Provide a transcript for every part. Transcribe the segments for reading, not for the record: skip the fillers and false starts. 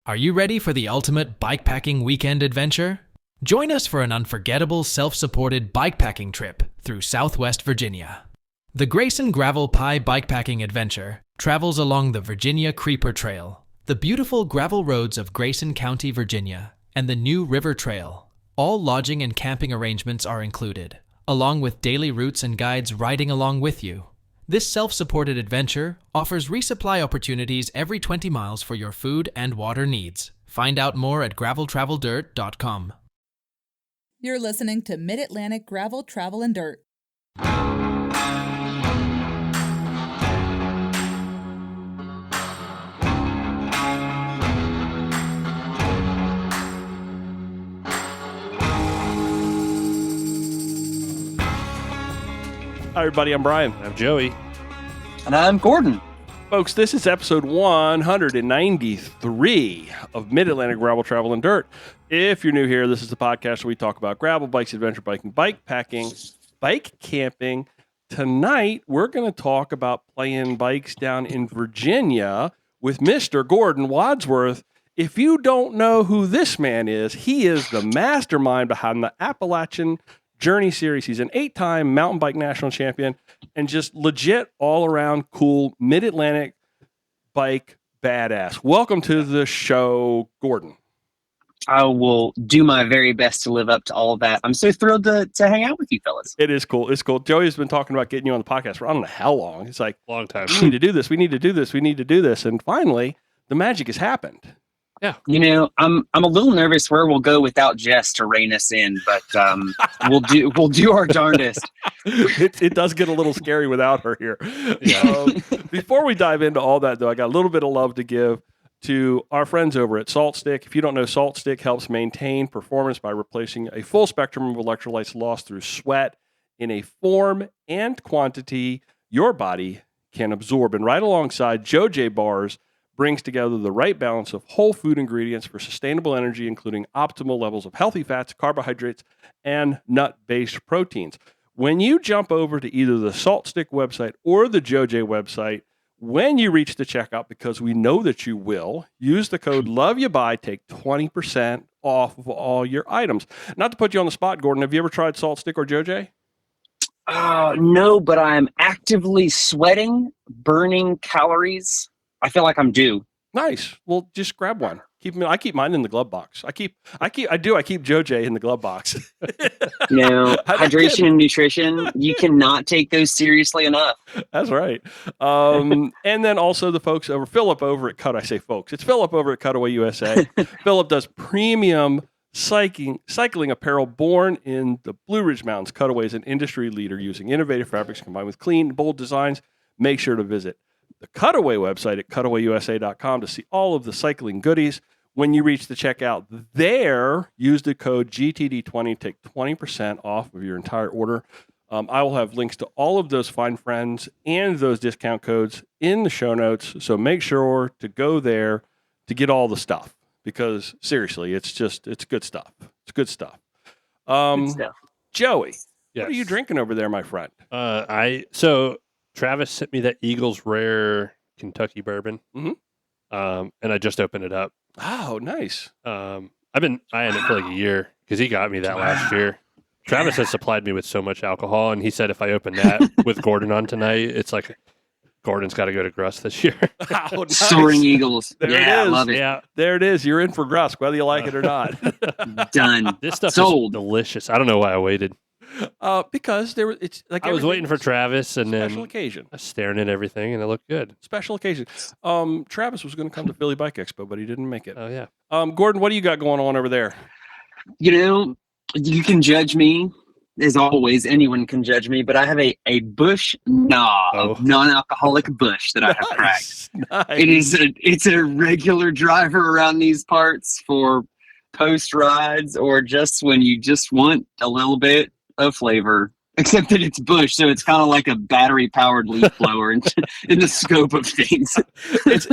Are you ready for the ultimate bikepacking weekend adventure? Join us for an unforgettable self-supported bikepacking trip through Southwest Virginia. The Grayson Gravel Pie Bikepacking Adventure travels along the Virginia Creeper Trail, the beautiful gravel roads of Grayson County, Virginia, and the New River Trail. All lodging and camping arrangements are included, along with daily routes and guides riding along with you. This self-supported adventure offers resupply opportunities every 20 miles for your food and water needs. Find out more at graveltraveldirt.com. You're listening to Mid-Atlantic Gravel, Travel, and Dirt. Hi, everybody. I'm Brian. I'm Joey. And I'm Gordon. Folks, this is episode 193 of Mid-Atlantic Gravel, Travel, and Dirt. If you're new here, this is the podcast where we talk about gravel bikes, adventure biking, bike packing, bike camping. Tonight, we're going to talk about playing bikes down in Virginia with Mr. Gordon Wadsworth. If you don't know who this man is, he is the mastermind behind the Appalachian Journey Series. He's an 8-time mountain bike national champion and just legit all-around cool mid-Atlantic bike badass. Welcome to the show, Gordon. I will do my very best to live up to all of that. I'm so thrilled to hang out with you fellas. It is cool. It's cool. Joey's been talking about getting you on the podcast for I don't know how long. It's like, Long time. we need to do this. We need to do this. We need to do this. And finally, the magic has happened. Yeah. You know, I'm a little nervous where we'll go without Jess to rein us in, but we'll do our darndest. It does get a little scary without her here. Yeah. Before we dive into all that, though, I got a little bit of love to give to our friends over at Salt Stick. If you don't know, Salt Stick helps maintain performance by replacing a full spectrum of electrolytes lost through sweat in a form and quantity your body can absorb. And right alongside JoJé Bars brings together the right balance of whole food ingredients for sustainable energy, including optimal levels of healthy fats, carbohydrates, and nut-based proteins. When you jump over to either the Salt Stick website or the JoJé website, when you reach the checkout, because we know that you will, use the code LOVEYOUBUY, take 20% off of all your items. Not to put you on the spot, Gordon, have you ever tried Salt Stick or JoJé? No, but I'm actively sweating, burning calories. I feel like I'm due. Nice. Well, just grab one. I keep mine in the glove box. I keep JoJé in the glove box. No, hydration and nutrition, you cannot take those seriously enough. That's right. And then also the folks over, Philip over at Cut. I say folks, it's Philip over at Cutaway USA. Philip does premium cycling apparel born in the Blue Ridge Mountains. Cutaway is an industry leader using innovative fabrics combined with clean, bold designs. Make sure to visit the Cutaway website at cutawayyusa.com to see all of the cycling goodies. When you reach the checkout there, use the code GTD20, take 20% off of your entire order. I will have links to all of those fine friends and those discount codes in the show notes. So make sure to go there to get all the stuff, because seriously, it's good stuff. It's good stuff. Good stuff. Joey, Yes. what are you drinking over there, my friend? Travis sent me that Eagles Rare Kentucky bourbon, Mhm. And I just opened it up. Oh, nice. I've been eyeing it for like a year because he got me that last year. Travis has supplied me with so much alcohol, and he said if I open that with Gordon on tonight, it's like Gordon's got to go to Gruss this year. Oh, nice. Soaring Eagles. There Yeah, it is. I love it. Yeah, There it is. You're in for Grusk, whether you like it or not. Done. this stuff Sold. is delicious. I don't know why I waited. Because it's like I was waiting for Travis. Travis, and Special then occasion. I was staring at everything, and it looked good. Special occasion. Travis was going to come to Philly Bike Expo, but he didn't make it. Oh yeah. Gordon, what do you got going on over there? You know, you can judge me. As always, anyone can judge me, but I have a Bush Knob of non-alcoholic Bush that I have cracked. Nice. It's a regular driver around these parts for post rides or just when you just want a little bit of flavor. Except that it's Bush, so it's kind of like a battery-powered leaf blower in the scope of things. It's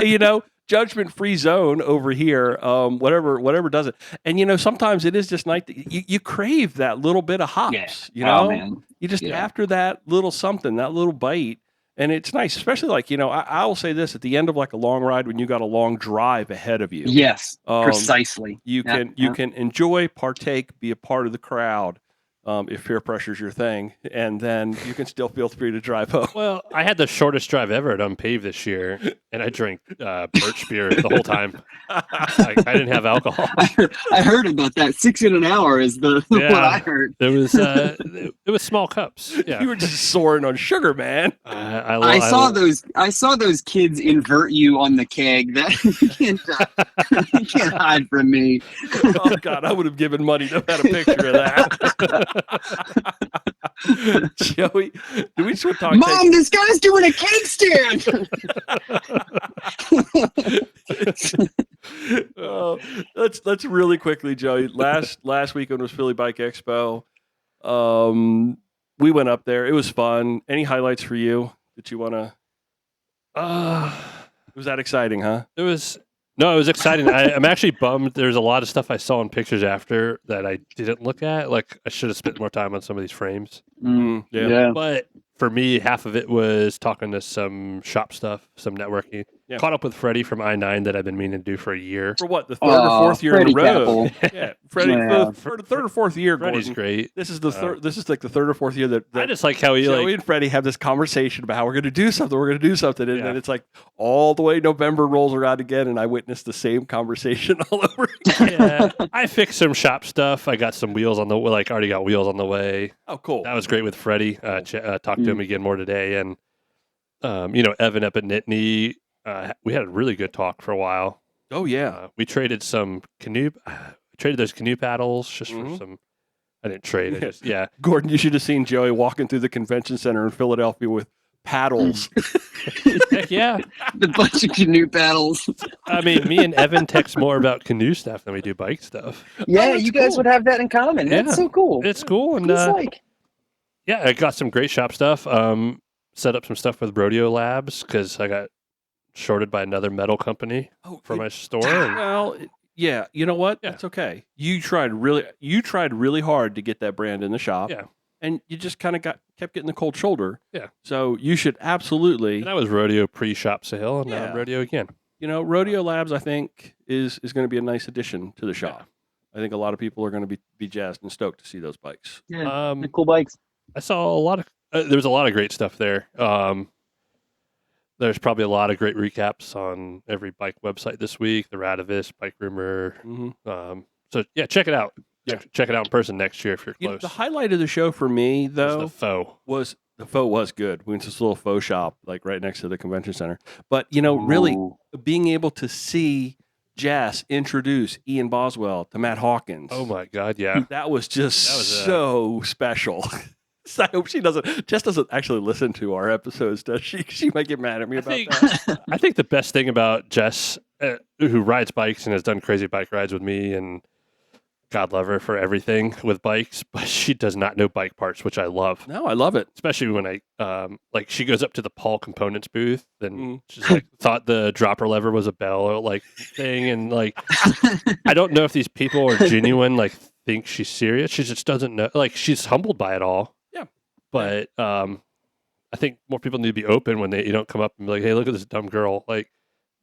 judgment-free zone over here. Whatever does it. And sometimes it is just nice. You crave that little bit of hops. Yeah. Oh, man. You just Yeah. after that little something, that little bite, And it's nice, especially like, I will say this at the end of like a long ride when you got a long drive ahead of you. Yes, precisely. You can enjoy, partake, be a part of the crowd. If peer pressure is your thing, and then you can still feel free to drive home. Well, I had the shortest drive ever at Unpaved this year, and I drank birch beer the whole time. I didn't have alcohol. I heard about that. 6 in an hour is what I heard. It was small cups. Yeah. You were just soaring on sugar, man. I saw those kids invert you on the keg. That you can't hide from me. Oh God, I would have given money to have had a picture of that. Joey, do we just want to talk? Mom, this guy's doing a cake stand. Let's really quickly, Joey. Last weekend was Philly Bike Expo. We went up there. It was fun. Any highlights for you that you want to? Was that exciting, huh? It was. No, it was exciting. I'm actually bummed. There's a lot of stuff I saw in pictures after that I didn't look at. Like, I should have spent more time on some of these frames. Yeah. But for me, half of it was talking to some shop stuff, some networking. Yeah. Caught up with Freddie from I-9 that I've been meaning to do for a year. For what, the third or fourth year in a row? Yeah, Freddie, Yeah. for the third or fourth year. Freddie's Gordon. great. This is the third. This is like the third or fourth year that I just like how he Joey and Freddie have this conversation about how we're going to do something. We're going to do something, and Yeah. then it's like all the way November rolls around again, and I witness the same conversation all over again. Yeah, I fixed some shop stuff. I got some wheels on the already got wheels on the way. Oh, cool. That was great with Freddie. Talked to him again more today, and Evan up at Nittany. We had a really good talk for a while. Oh yeah. We traded some canoe. Traded those canoe paddles just for some. I didn't trade. I just, yeah. Gordon, you should have seen Joey walking through the convention center in Philadelphia with paddles. Heck yeah. The bunch of canoe paddles. I mean, me and Evan text more about canoe stuff than we do bike stuff. Yeah, that's you guys cool. would have that in common. Yeah. That's so cool. It's cool, and It's like yeah, I got some great shop stuff. Set up some stuff with Rodeo Labs because I got shorted by another metal company for my store. And, Well, yeah. You know what? Yeah. That's okay. You tried really hard to get that brand in the shop. Yeah. And you just kind of kept getting the cold shoulder. Yeah. So you should absolutely. and I was Rodeo pre-shop sale, and now Yeah. I'm Rodeo again. Rodeo Labs, I think, is going to be a nice addition to the shop. I think a lot of people are going to be jazzed and stoked to see those bikes. yeah, the cool bikes. I saw a lot of there was a lot of great stuff there. There's probably a lot of great recaps on every bike website this week. The Radavis, Bike Rumor. Mm-hmm. So yeah, check it out. Yeah. Check it out in person next year if you're close. The highlight of the show for me, Was though, the faux. was the faux was good. We went to this little faux shop, like right next to the convention center. But, really Ooh. being able to see Jess introduce Ian Boswell to Matt Hawkins. Oh my God, yeah. That was just That was, so special. So I hope Jess doesn't actually listen to our episodes, does she? She might get mad at me about that. I think the best thing about Jess, who rides bikes and has done crazy bike rides with me, and God love her for everything with bikes, but she does not know bike parts, which I love. No, I love it. Especially when like she goes up to the Paul Components booth and she's like thought the dropper lever was a bell or like thing, and like I don't know if these people are genuine, like think she's serious. She just doesn't know. Like she's humbled by it all. Yeah. But I think more people need to be open when you don't come up and be like, hey, look at this dumb girl. Like,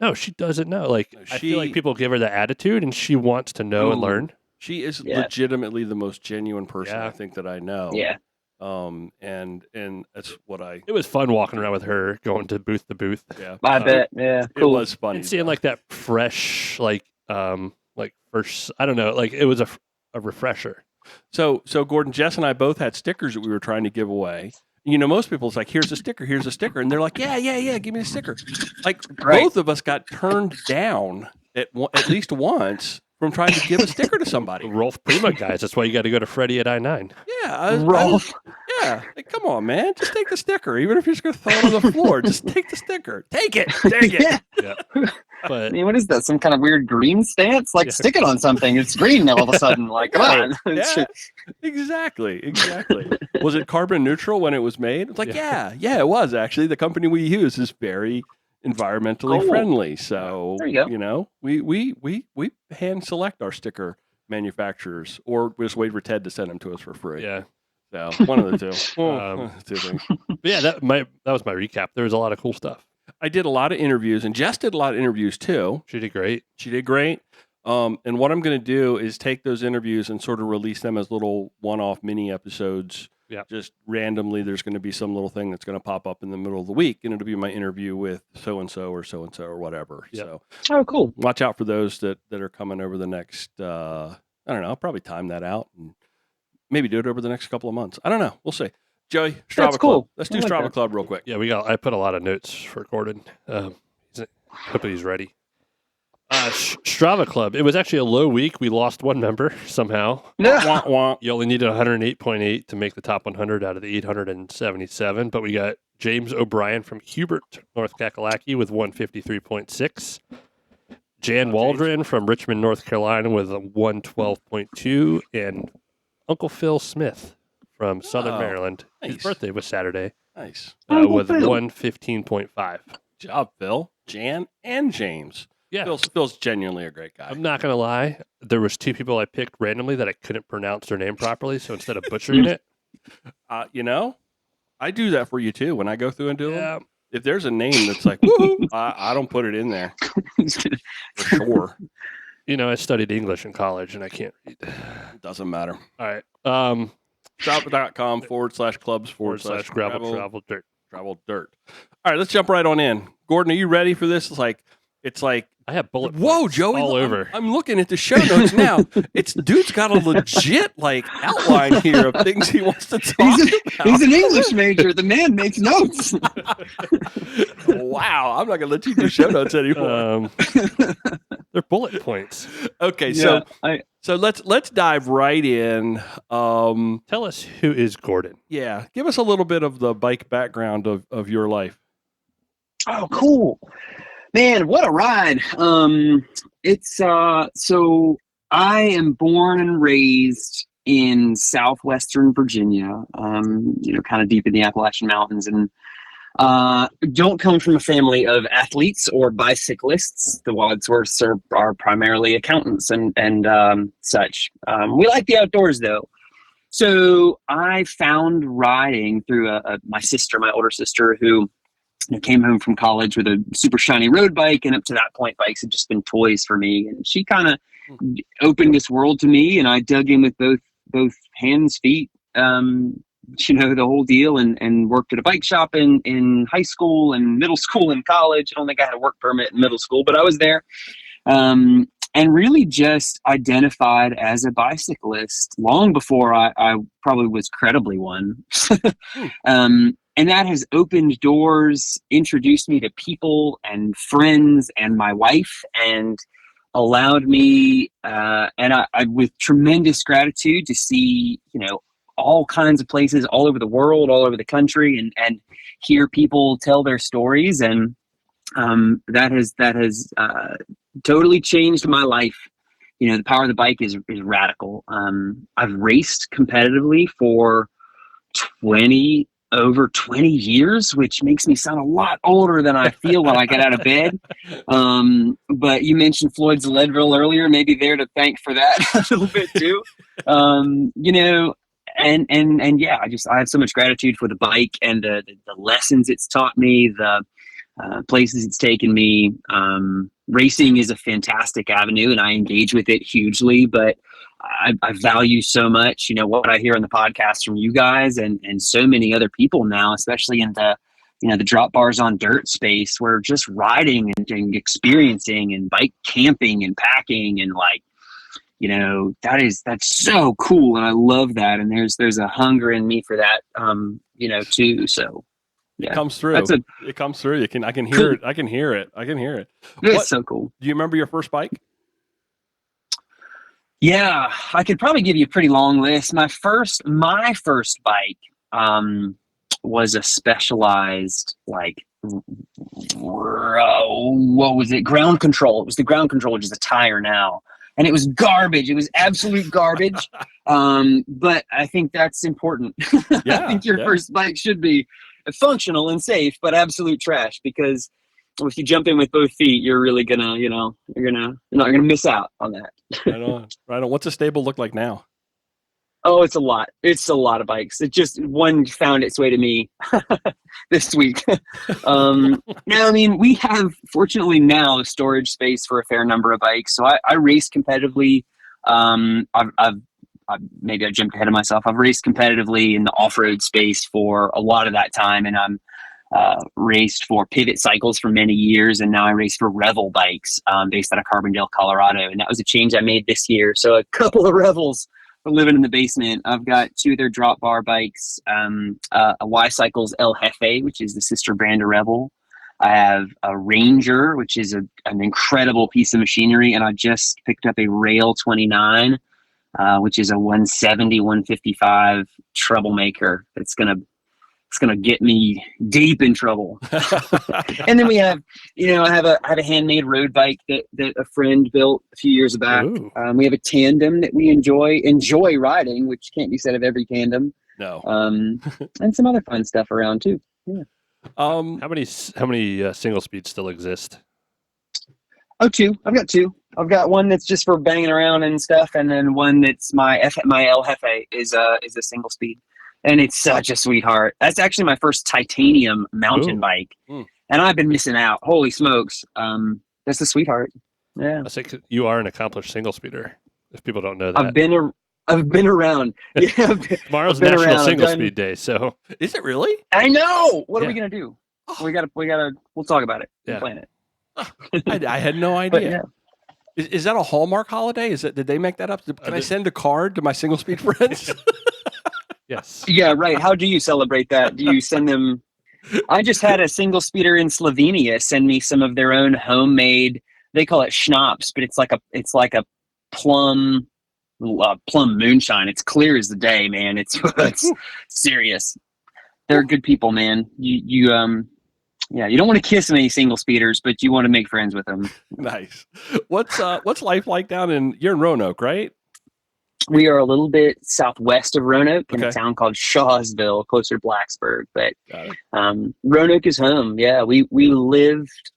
no, she doesn't know. Like, I feel like people give her the attitude and she wants to know and learn. She is legitimately the most genuine person Yeah. I think that I know. Yeah. And that's what It was fun walking around with her, going to booth to booth. yeah. I bet. Yeah. It Cool. was funny. And seeing like that fresh, like first, I don't know, like it was a refresher. So Gordon, Jess and I both had stickers that we were trying to give away. Most people, it's like, here's a sticker, and they're like, yeah, give me a sticker. Like Right. both of us got turned down at least once from trying to give a sticker to somebody. Rolf Prima guys, that's why you got to go to Freddie at I-9. Yeah, Rolf. like, come on, man, just take the sticker, even if you're just gonna throw it on the floor. Just take the sticker, take it. Yeah. Yeah. I But mean, what is that? Some kind of weird green stance? Like, Yeah. stick it on something. It's green all of a sudden. Like, come on. Yeah, exactly. Was it carbon neutral when it was made? It's like, yeah, it was actually. The company we use is very environmentally Cool. friendly. So, There you go. we hand select our sticker manufacturers, or we just wait for Ted to send them to us for free. yeah, So one of the two. Two things. But yeah, that was my recap. There was a lot of cool stuff. I did a lot of interviews, and Jess did a lot of interviews too. She did great. And what I'm going to do is take those interviews and sort of release them as little one-off mini episodes. Yeah. Just randomly, there's going to be some little thing that's going to pop up in the middle of the week, and it'll be my interview with so-and-so or whatever. Yep. So, Oh, cool. watch out for those that are coming over the next, I don't know, I'll probably time that out and maybe do it over the next couple of months. I don't know. We'll see. Joey, Strava That's Club. cool. Let's do I like Strava that. Club real quick. Yeah, I put a lot of notes for Gordon. Hopefully he's ready. Strava Club. It was actually a low week. We lost one member somehow. Wah, wah. You only needed 108.8 to make the top 100 out of the 877, but we got James O'Brien from Hubert, North Kakalaki with 153.6. Jan Waldron from Richmond, North Carolina with a 112.2, and Uncle Phil Smith from Southern Maryland. His nice. birthday was Saturday Nice. with 115.5. Good job, Phil, Jan, and James. Yeah. Phil's genuinely a great guy. I'm not going to lie. There was two people I picked randomly that I couldn't pronounce their name properly, so instead of butchering it. I do that for you too when I go through and do Yeah. them. If there's a name that's like, woohoo, I don't put it in there for sure. I studied English in college, and I can't read. It doesn't matter. All right. Strava.com/clubs/gravel Travel dirt. All right, let's jump right on in. Gordon, are you ready for this? It's like I have bullet whoa, points Joey, all look, over. I'm looking at the show notes now. Dude's got a legit outline here of things he wants to talk about. He's an English major. The man makes notes. Wow, I'm not gonna let you do show notes anymore. They're bullet points. Okay, Yeah, so let's dive right in. Tell us who is Gordon. Yeah, give us a little bit of the bike background of your life. Oh, cool. Man, what a ride. So I am born and raised in southwestern Virginia, kind of deep in the Appalachian Mountains, and don't come from a family of athletes or bicyclists. The Wadsworths are primarily accountants and such. We like the outdoors, though. So I found riding through my older sister, who came home from college with a super shiny road bike, and up to that point, bikes had just been toys for me. And she kind of opened this world to me, and I dug in with both hands, feet, the whole deal, and worked at a bike shop in high school and middle school and college. I don't think I had a work permit in middle school, but I was there. And really just identified as a bicyclist long before I probably was credibly one. And that has opened doors, introduced me to people and friends and my wife, and allowed me, and I with tremendous gratitude, to see, all kinds of places all over the world, all over the country, and hear people tell their stories. And that has totally changed my life. The power of the bike is radical. I've raced competitively for over 20 years, which makes me sound a lot older than I feel when I get out of bed. But you mentioned Floyd's Leadville earlier, maybe there to thank for that a little bit too. And yeah, I have so much gratitude for the bike and the lessons it's taught me, the places it's taken me. Racing is a fantastic avenue, and I engage with it hugely, but I value so much, what I hear on the podcast from you guys and so many other people now, especially in the drop bars on dirt space, where just riding and experiencing and bike camping and packing and that's so cool. And I love that. And there's a hunger in me for that, too. So yeah, it comes through. It comes through. I can hear it. I can hear it. It's so cool. Do you remember your first bike? Yeah, I could probably give you a pretty long list. My first bike was a Specialized, what was it? Ground Control. It was the Ground Control, which is a tire now. And it was garbage. It was absolute garbage. But I think that's important. Yeah, I think your first bike should be functional and safe, but absolute trash, because if you jump in with both feet, you're really gonna, you're not gonna miss out on that. Right on. What's a stable look like now? Oh, it's a lot. It's a lot of bikes. It just one found its way to me this week. Now, I mean, we have fortunately now storage space for a fair number of bikes. So I race competitively. Maybe I jumped ahead of myself. I've raced competitively in the off-road space for a lot of that time, and I'm raced for Pivot Cycles for many years, and now I race for Revel bikes based out of Carbondale, Colorado, and that was a change I made this year. So a couple of Revels for living in the basement. I've got 2 of their drop bar bikes, a Y Cycles El Jefe, which is the sister brand of Revel. I have a Ranger, which is an incredible piece of machinery, and I just picked up a Rail 29, which is a 170, 155 troublemaker. It's gonna get me deep in trouble. And then we have, I have a handmade road bike that a friend built a few years back. We have a tandem that we enjoy riding, which can't be said of every tandem. No. And some other fun stuff around too. Yeah. How many single speeds still exist? Oh, 2. I've got 2. I've got one that's just for banging around and stuff, and then one that's my El Jefe is a single speed, and it's such a sweetheart. That's actually my first titanium mountain bike, and I've been missing out. Holy smokes! That's a sweetheart. Yeah, I think you are an accomplished single speeder. If people don't know that, I've been around. Yeah, tomorrow's National Single Speed Day, so is it really? I know. What are we gonna do? We gotta. We'll talk about it. Yeah. Plan it. I had no idea. But, yeah. Is that a Hallmark holiday? Did they make that up? Can I send a card to my single speed friends? Yes. Yeah, right. How do you celebrate that? Do you send them? I just had a single speeder in Slovenia send me some of their own homemade. They call it schnapps, but it's like a plum moonshine. It's clear as the day, man. It's serious. They're good people, man. You don't want to kiss any single speeders, but you want to make friends with them. Nice. What's life like you're in Roanoke, right? We are a little bit southwest of Roanoke in a town called Shawsville, closer to Blacksburg. But Roanoke is home. Yeah,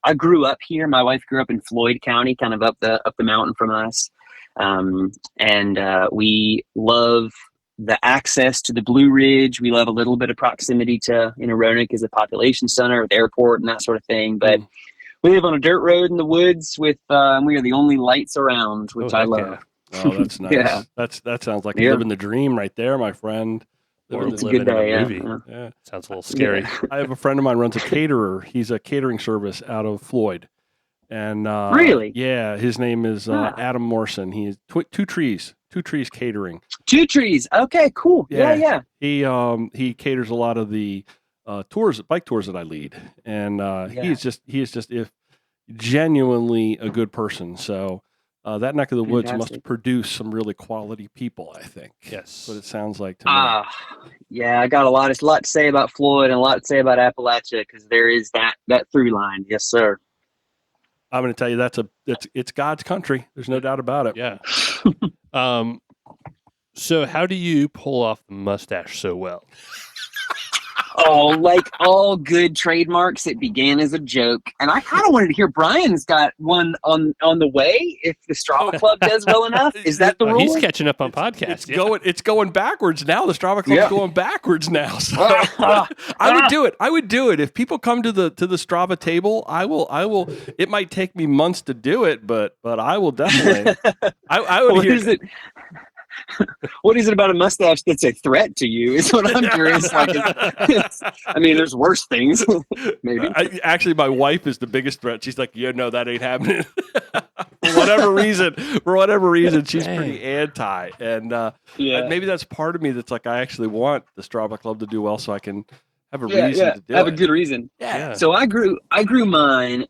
I grew up here. My wife grew up in Floyd County, kind of up the mountain from us. And we love the access to the Blue Ridge. We love a little bit of proximity to, Roanoke is a population center with airport and that sort of thing. But we live on a dirt road in the woods with, we are the only lights around, which I love. Yeah. Oh, that's nice. Yeah. That sounds like living the dream right there, my friend. It's a good day. Yeah. Sounds a little scary. Yeah. I have a friend of mine runs a caterer. He's a catering service out of Floyd. And really? Yeah, his name is Adam Morrison. He's Two Trees Catering. 2 Trees. Okay, cool. Yeah. He caters a lot of the bike tours that I lead, and he is just genuinely a good person. So that neck of the woods must produce some really quality people, I think. Yes, but it sounds like to me. Yeah, I got a lot to say about Floyd and a lot to say about Appalachia because there is that through line. Yes, sir. I'm going to tell you it's God's country. There's no doubt about it. Yeah. So how do you pull off the mustache so well? Oh, like all good trademarks, it began as a joke. And I kind of wanted to hear Brian's got one on the way if the Strava Club does well enough. Is that the rule? He's catching up on podcasts. It's going backwards now. The Strava Club's going backwards now. So I would do it. I would do it. If people come to the Strava table, I will. It might take me months to do it, but I will definitely. I would hear it. What is it about a mustache that's a threat to you is what I'm curious. I mean, there's worse things. Maybe. Actually, my wife is the biggest threat. She's like, no, that ain't happening. For whatever reason, she's pretty anti. And maybe that's part of me that's like, I actually want the Strava Club to do well so I can have a reason to do it. Have a good reason. Yeah. So I grew mine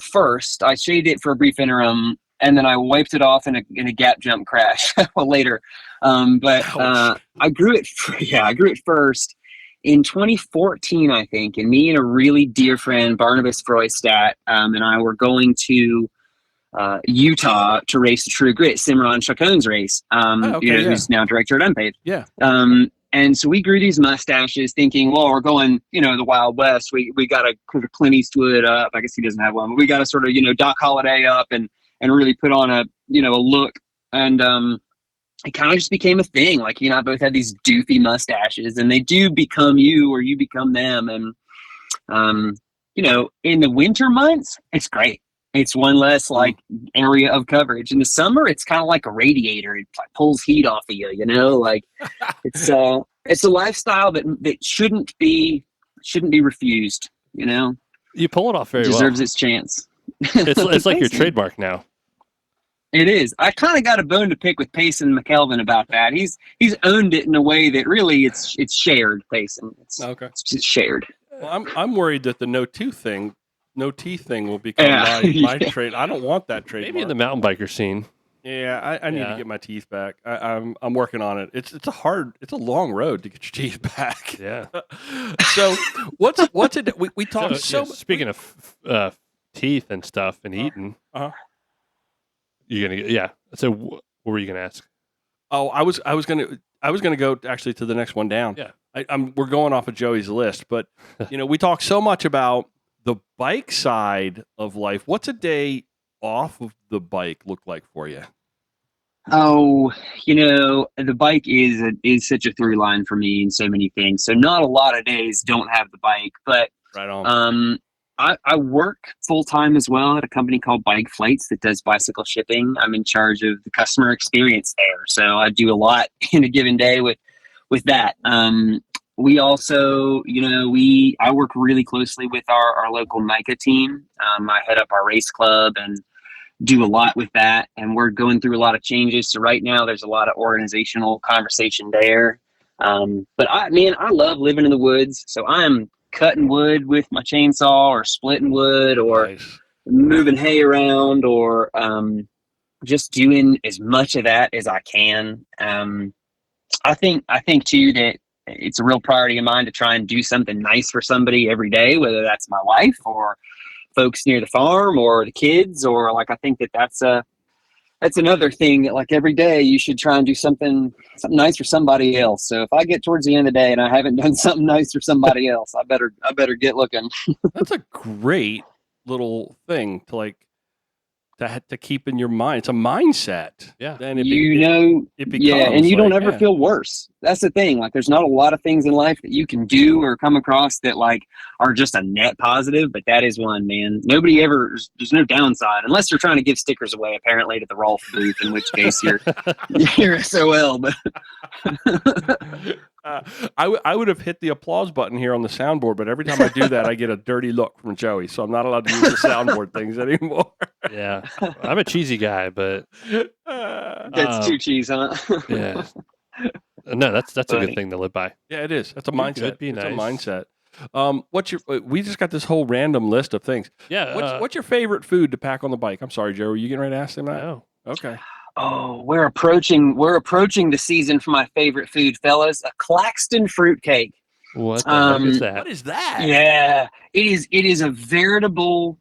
first. I shaved it for a brief interim. And then I wiped it off in a gap jump crash later. I grew it. I grew it first in 2014, I think. And me and a really dear friend, Barnabas Froistat, and I were going to Utah to race the True Grit, Cimarron Chacon's race. Who's now director at Unpaved. Yeah. And so we grew these mustaches thinking, well, we're going, the Wild West. We got to put a Clint Eastwood up. I guess he doesn't have one, but we got to sort of, Doc Holliday up and really put on a look. And it kind of just became a thing. Like, you and I both had these doofy mustaches, and they do become you or you become them. And, you know, in the winter months, it's great. It's one less like area of coverage. In the summer, it's kind of like a radiator. It like pulls heat off of you, you know, like it's a lifestyle that shouldn't be refused, you know. You pull it off very well. Deserves its chance. It's like your trademark now. It is. I kind of got a bone to pick with Payson McKelvin about that. He's owned it in a way that really it's shared, Payson. It's just shared. Well, I'm worried that the no teeth thing will become my trade. I don't want that trademark. Maybe in the mountain biker scene. Yeah, I need to get my teeth back. I'm working on it. It's a long road to get your teeth back. Yeah. So what's it? We talked speaking of teeth and stuff and eating. You're gonna So what were you gonna ask? Oh, I was gonna go actually to the next one down. Yeah. We're going off of Joey's list, but you know we talk so much about the bike side of life. What's a day off of the bike look like for you? Oh, you know, the bike is such a through line for me in so many things. So not a lot of days don't have the bike, but right on. I work full time as well at a company called Bike Flights that does bicycle shipping. I'm in charge of the customer experience there, so I do a lot in a given day with that. We also, you know, I work really closely with our local NICA team. I head up our race club and do a lot with that. And we're going through a lot of changes. So right now there's a lot of organizational conversation there. But I love living in the woods. So I'm cutting wood with my chainsaw or splitting wood or moving hay around or just doing as much of that as I can. I think too that it's a real priority of mine to try and do something nice for somebody every day, whether that's my wife or folks near the farm or the kids, or like, I think that's another thing that like every day you should try and do something nice for somebody else. So if I get towards the end of the day and I haven't done something nice for somebody else, I better get looking. That's a great little thing to like, to keep in your mind. It's a mindset. Yeah. Then and you don't ever feel worse. That's the thing. Like, there's not a lot of things in life that you can do or come across that like are just a net positive, but that is one, man. There's no downside unless you're trying to give stickers away, apparently, to the Rolf booth, in which case you're SOL. But I would have hit the applause button here on the soundboard, but every time I do that, I get a dirty look from Joey, so I'm not allowed to use the soundboard things anymore. Yeah, I'm a cheesy guy, but that's too cheese, huh? Yeah. No, that's a good thing to live by. Yeah, it is. That's a mindset. It's a mindset. We just got this whole random list of things. Yeah. What's your favorite food to pack on the bike? I'm sorry, Joe. Are you getting ready to ask them that? No. Okay. Oh, we're approaching the season for my favorite food, fellas. A Claxton fruitcake. What the heck is that? What is that? Yeah, it is a veritable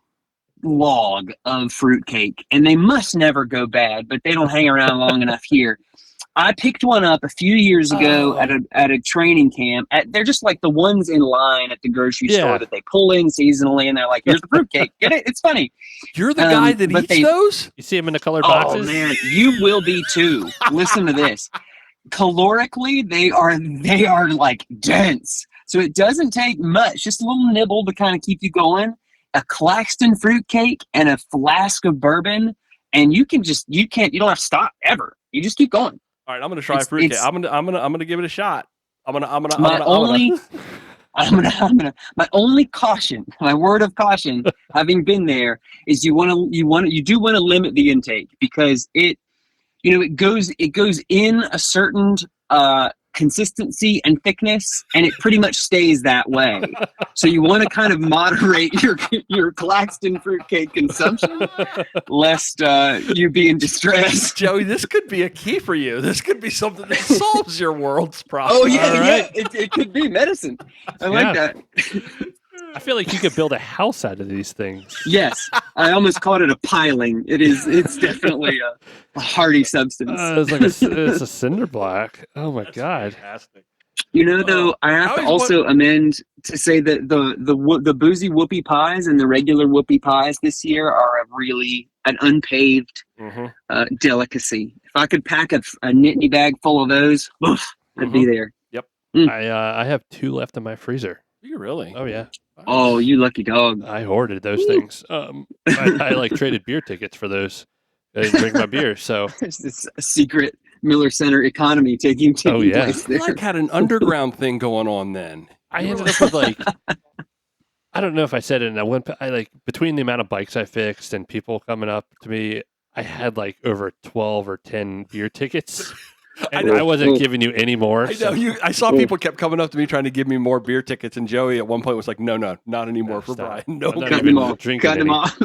log of fruitcake, and they must never go bad, but they don't hang around long enough here. I picked one up a few years ago at a training camp. They're just like the ones in line at the grocery store that they pull in seasonally, and they're like, "Here's the fruitcake. Get it? It's funny." You're the guy that eats those? You see them in the colored boxes? Oh man, you will be too. Listen to this. Calorically, they are like dense. So it doesn't take much, just a little nibble to kind of keep you going. A Claxton fruitcake and a flask of bourbon, and you don't have to stop ever. You just keep going. All right, I'm gonna try fruitcake. I'm gonna give it a shot. My only caution, my word of caution, having been there, is you do want to limit the intake, because it goes in a certain consistency and thickness, and it pretty much stays that way. So you want to kind of moderate your Claxton fruitcake consumption, lest you be in distress. Joey, this could be a key for you. This could be something that solves your world's problem. Oh yeah, it could be medicine. I like that. I feel like you could build a house out of these things. Yes, I almost called it a piling. It's definitely a hardy substance. It's a cinder block. Oh my God! Fantastic. Though, I have to also amend to say that the boozy whoopie pies and the regular whoopie pies this year are an unpaved delicacy I could pack a Nittany bag full of those, oof, I'd be there. I have 2 left in my freezer. You really? Oh yeah. Oh, you lucky dog. I hoarded those things. I like traded beer tickets for those. I didn't drink my beer, so There's this secret Miller Center economy taking yeah. place You there. like had an underground thing going on then. I ended up with like, I don't know if I said it, and I like, between the amount of bikes I fixed and people coming up to me, I had like over 12 or 10 beer tickets. And I wasn't giving you any more. I know I saw people kept coming up to me trying to give me more beer tickets, and Joey at one point was like, "No, not anymore for Stop. Brian. No, I'm not Cut even them off. drinking Cut them any." off.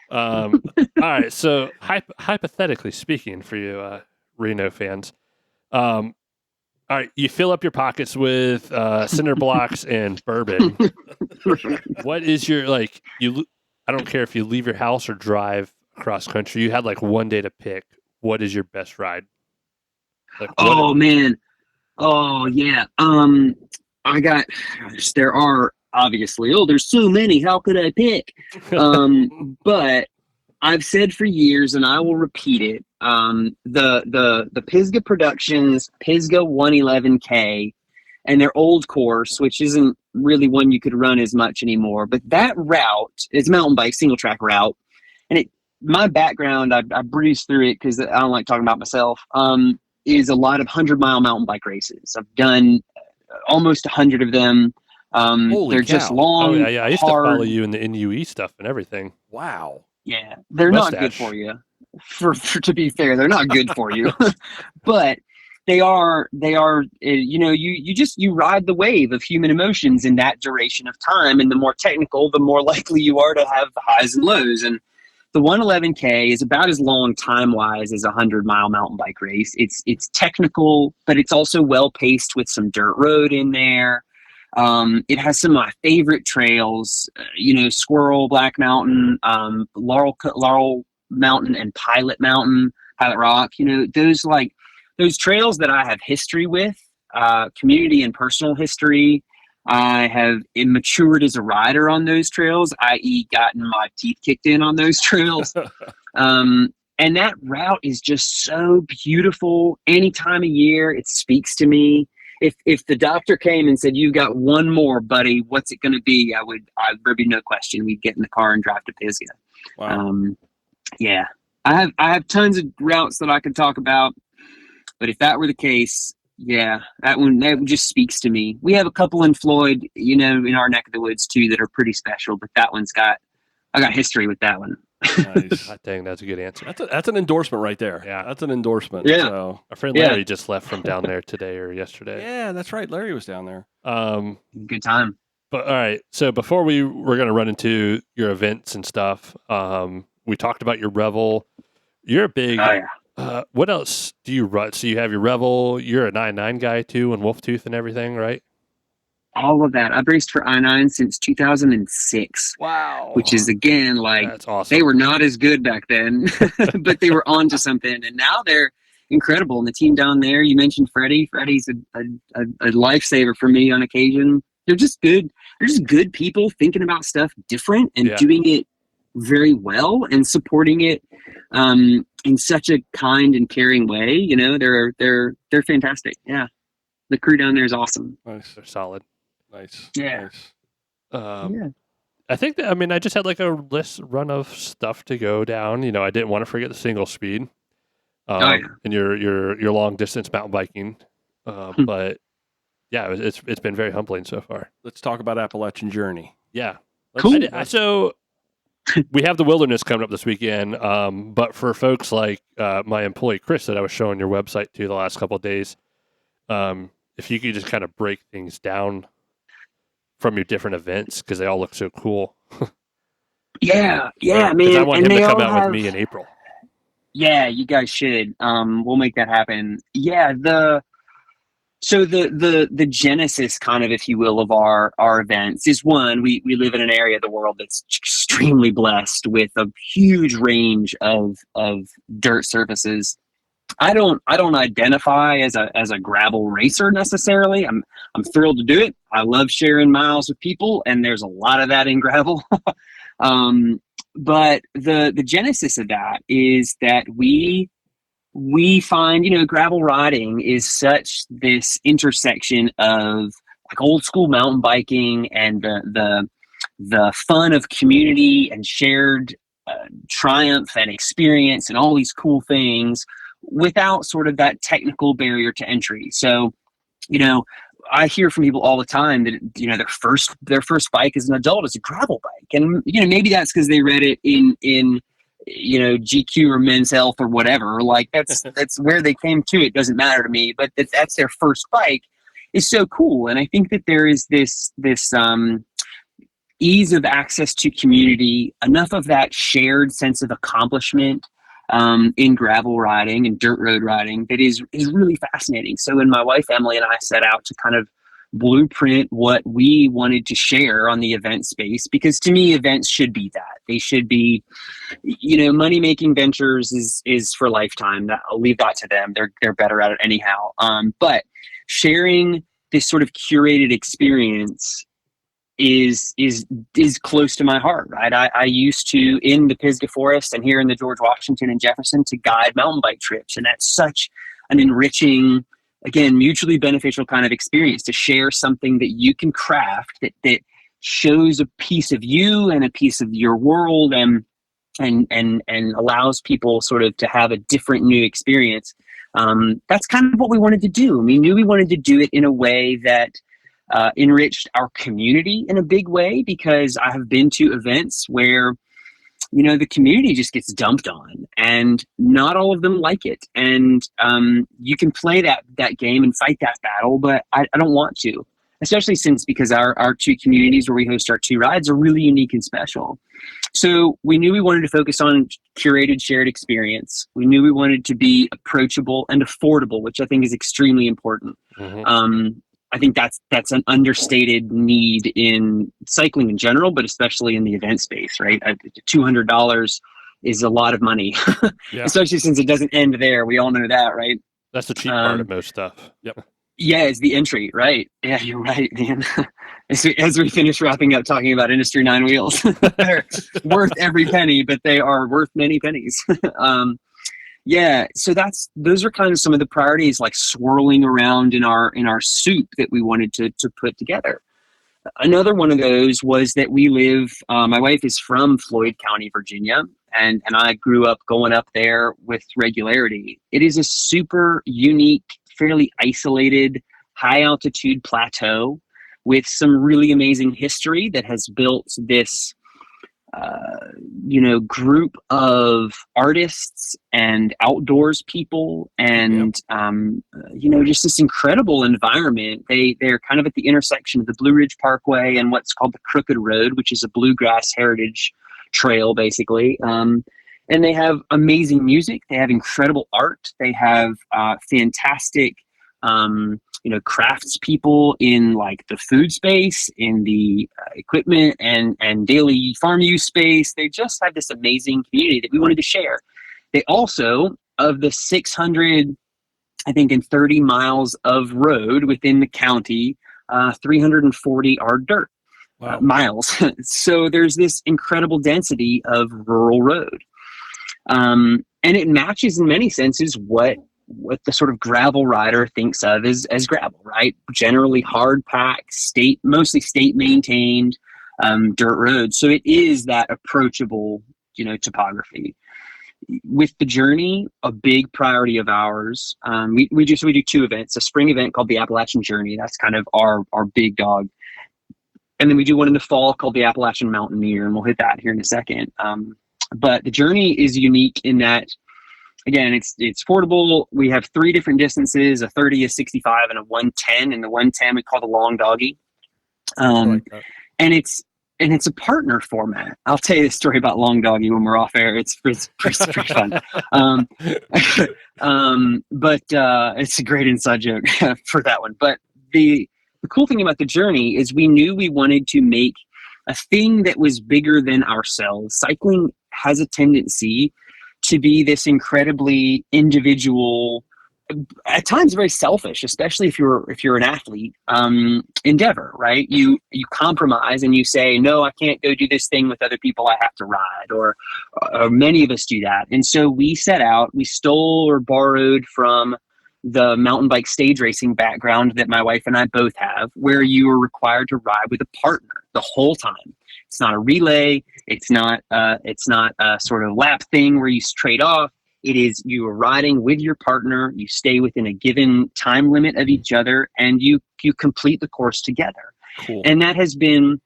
All right, so hypothetically speaking, for you Reno fans, all right, you fill up your pockets with cinder blocks and bourbon. What is your like? I don't care if you leave your house or drive across country. You had like one day to pick. What is your best ride? Like, Oh man. Oh yeah. There are obviously, there's so many. How could I pick? But I've said for years, and I will repeat it. The Pisgah Productions Pisgah 111K and their old course, which isn't really one you could run as much anymore, but that route is mountain bike, single track route. And my background, I breeze through it because I don't like talking about myself. Is a lot of 100-mile mountain bike races. I've done almost 100 of them. They're just long. Oh yeah. I used hard, to follow you in the NUE stuff and everything. wow. Yeah, they're not good for you. For to be fair, they're not good for you. But they are. You ride the wave of human emotions in that duration of time, and the more technical, the more likely you are to have highs and lows. And the 111K is about as long time-wise as a 100-mile mountain bike race. It's technical, but it's also well-paced with some dirt road in there. It has some of my favorite trails, Squirrel, Black Mountain, Laurel Mountain, and Pilot Rock. Those trails that I have history with, community and personal history. I have matured as a rider on those trails, i.e. gotten my teeth kicked in on those trails. And that route is just so beautiful. Any time of year, it speaks to me. If the doctor came and said, "You've got one more, buddy, what's it going to be?" there'd be no question. We'd get in the car and drive to Pisgah. Wow. Yeah, I have tons of routes that I could talk about, but if that were the case, yeah, that just speaks to me. We have a couple in Floyd, in our neck of the woods too, that are pretty special, but that one's I got history with that one. Nice. I think that's a good answer. That's an endorsement right there. Yeah. That's an endorsement. Yeah. So. Our friend Larry just left from down there today or yesterday. Yeah, that's right. Larry was down there. Good time. But all right, so before we're going to run into your events and stuff, we talked about your Revel. You're a big. Oh yeah. What else do you run? So you have your Revel. You're a 9.9 guy too, and Wolf Tooth and everything, right? All of that. I've raced for I-9 since 2006. Wow. Which is, again, That's awesome. they were not as good back then, but they were on to something. And now they're incredible. And the team down there, you mentioned Freddie. Freddie's a lifesaver for me on occasion. They're just good. They're just good people thinking about stuff different and doing it very well and supporting it in such a kind and caring way. They're fantastic. Yeah. The crew down there is awesome. Nice. They're solid. Nice. Yeah. Nice. I think that, I just had like a list run of stuff to go down. I didn't want to forget the single speed and your long distance mountain biking. But yeah, it's been very humbling so far. Let's talk about Appalachian Journey. Yeah. Cool. So we have the wilderness coming up this weekend. But for folks like my employee, Chris, that I was showing your website to the last couple of days, if you could just kind of break things down from your different events, because they all look so cool. Yeah, man. I want him to come out with me in April. Yeah, you guys should. We'll make that happen. Yeah, the genesis, kind of, if you will, of our events is, one, we live in an area of the world that's extremely blessed with a huge range of dirt surfaces. I don't identify as a gravel racer necessarily. I'm thrilled to do it. I love sharing miles with people, and there's a lot of that in gravel. But the genesis of that is that we we find, gravel riding is such this intersection of like old school mountain biking and the fun of community and shared triumph and experience and all these cool things without sort of that technical barrier to entry. So, I hear from people all the time that, their first bike as an adult is a gravel bike. And, maybe that's because they read it in GQ or Men's Health or whatever. Like that's where they came to. It doesn't matter to me, but that's their first bike is so cool. And I think that there is this ease of access to community, enough of that shared sense of accomplishment in gravel riding and dirt road riding that is really fascinating. So when my wife Emily and I set out to kind of blueprint what we wanted to share on the event space, because to me events should be that. They should be, money making ventures is for lifetime. I'll leave that to them. They're better at it anyhow. But sharing this sort of curated experience is close to my heart, right? I used to, in the Pisgah Forest and here in the George Washington and Jefferson, to guide mountain bike trips. And that's such an enriching, again, mutually beneficial kind of experience to share something that you can craft that shows a piece of you and a piece of your world and allows people sort of to have a different new experience. That's kind of what we wanted to do. We knew we wanted to do it in a way that enriched our community in a big way, because I have been to events where, the community just gets dumped on and not all of them like it. And you can play that game and fight that battle, but I don't want to, especially because our two communities where we host our two rides are really unique and special. So we knew we wanted to focus on curated shared experience. We knew we wanted to be approachable and affordable, which I think is extremely important. Mm-hmm. I think that's an understated need in cycling in general, but especially in the event space, right? $200 is a lot of money, yeah. Especially since it doesn't end there. We all know that, right? That's the cheap part of most stuff. Yep. Yeah, it's the entry, right? Yeah, you're right, man. As we finish wrapping up talking about industry nine wheels, they're worth every penny, but they are worth many pennies. Yeah, so those are kind of some of the priorities like swirling around in our soup that we wanted to put together. Another one of those was that we live, my wife is from Floyd County, Virginia, and I grew up going up there with regularity. It is a super unique, fairly isolated, high altitude plateau with some really amazing history that has built this group of artists and outdoors people and, just this incredible environment. They're kind of at the intersection of the Blue Ridge Parkway and what's called the Crooked Road, which is a bluegrass heritage trail, basically. And they have amazing music. They have incredible art. They have fantastic crafts people in like the food space, in the equipment and daily farm use space. They just have this amazing community that we wanted to share. They also, of the 600, I think, and 30 miles of road within the county, 340 are dirt. Wow. Miles. So there's this incredible density of rural road. And it matches in many senses what the sort of gravel rider thinks of as gravel, right? Generally hard packed, mostly state maintained dirt roads. So it is that approachable, topography. With the journey, a big priority of ours, we do two events, a spring event called the Appalachian Journey. That's kind of our big dog. And then we do one in the fall called the Appalachian Mountaineer, and we'll hit that here in a second. But the journey is unique in that, again, it's affordable. We have 3 different distances, a 30, a 65, and a 110. And the 110 we call the long doggy. And it's a partner format. I'll tell you the story about long doggy when we're off air. It's pretty fun. But it's a great inside joke for that one. But the cool thing about the journey is we knew we wanted to make a thing that was bigger than ourselves. Cycling has a tendency to be this incredibly individual at times very selfish, especially if you're an athlete, endeavor, right? You compromise and you say, no, I can't go do this thing with other people. I have to ride, or many of us do that. And so we stole or borrowed from the mountain bike stage racing background that my wife and I both have, where you are required to ride with a partner the whole time. It's not a relay. It's not a sort of lap thing where you trade off. It is, you are riding with your partner, you stay within a given time limit of each other, and you complete the course together. Cool. And that has been,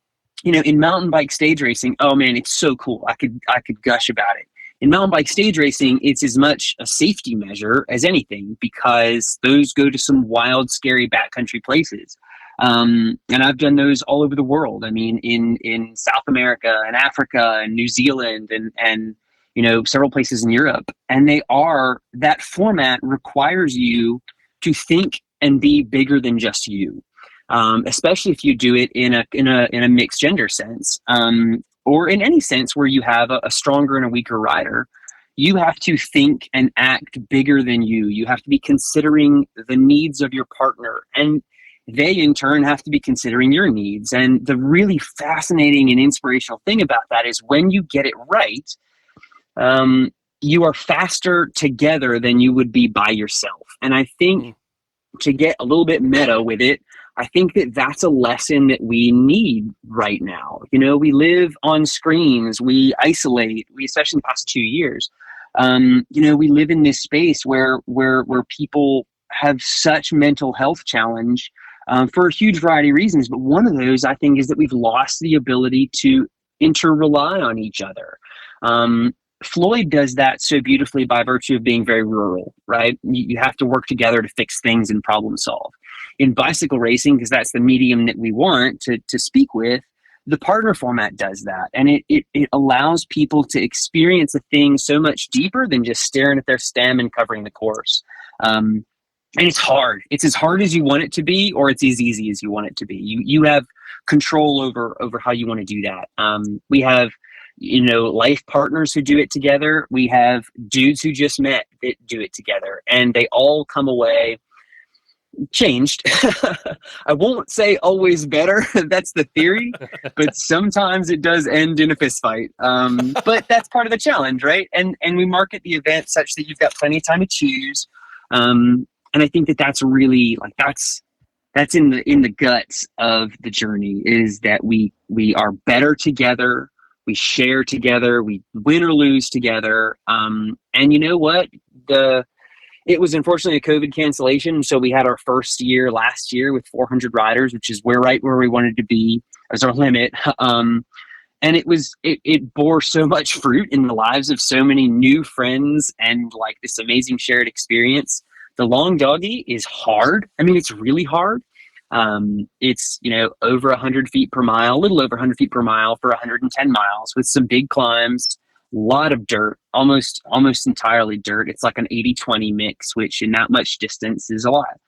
in mountain bike stage racing, oh man, it's so cool. I could gush about it. In mountain bike stage racing, it's as much a safety measure as anything, because those go to some wild, scary backcountry places. And I've done those all over the world. I mean, in South America and Africa and New Zealand and several places in Europe. And that format requires you to think and be bigger than just you. Especially if you do it in a mixed gender sense, or in any sense where you have a stronger and a weaker rider. You have to think and act bigger than you. You have to be considering the needs of your partner, and they in turn have to be considering your needs. And the really fascinating and inspirational thing about that is when you get it right, you are faster together than you would be by yourself. And I think, to get a little bit meta with it, I think that that's a lesson that we need right now. We live on screens, we isolate, especially in the past 2 years. We live in this space where people have such mental health challenge for a huge variety of reasons. But one of those, I think, is that we've lost the ability to interrely on each other. Floyd does that so beautifully by virtue of being very rural, right? You have to work together to fix things and problem solve. In bicycle racing, because that's the medium that we want to speak with, the partner format does that. And it allows people to experience a thing so much deeper than just staring at their stem and covering the course. And it's hard. It's as hard as you want it to be, or it's as easy as you want it to be. You have control over how you want to do that. We have life partners who do it together. We have dudes who just met that do it together, and they all come away changed. I won't say always better. That's the theory, but sometimes it does end in a fist fight. But that's part of the challenge, right? And we market the event such that you've got plenty of time to choose. And I think that's really that's in the guts of the journey, is that we are better together. We share together, we win or lose together. And you know what? It was unfortunately a COVID cancellation. So we had our first year last year with 400 riders, which is right where we wanted to be as our limit. And it bore so much fruit in the lives of so many new friends and this amazing shared experience. The long doggy is hard. I mean, it's really hard. It's, over 100 feet per mile, a little over 100 feet per mile for 110 miles with some big climbs, a lot of dirt, almost entirely dirt. It's like an 80-20 mix, which in that much distance is a lot,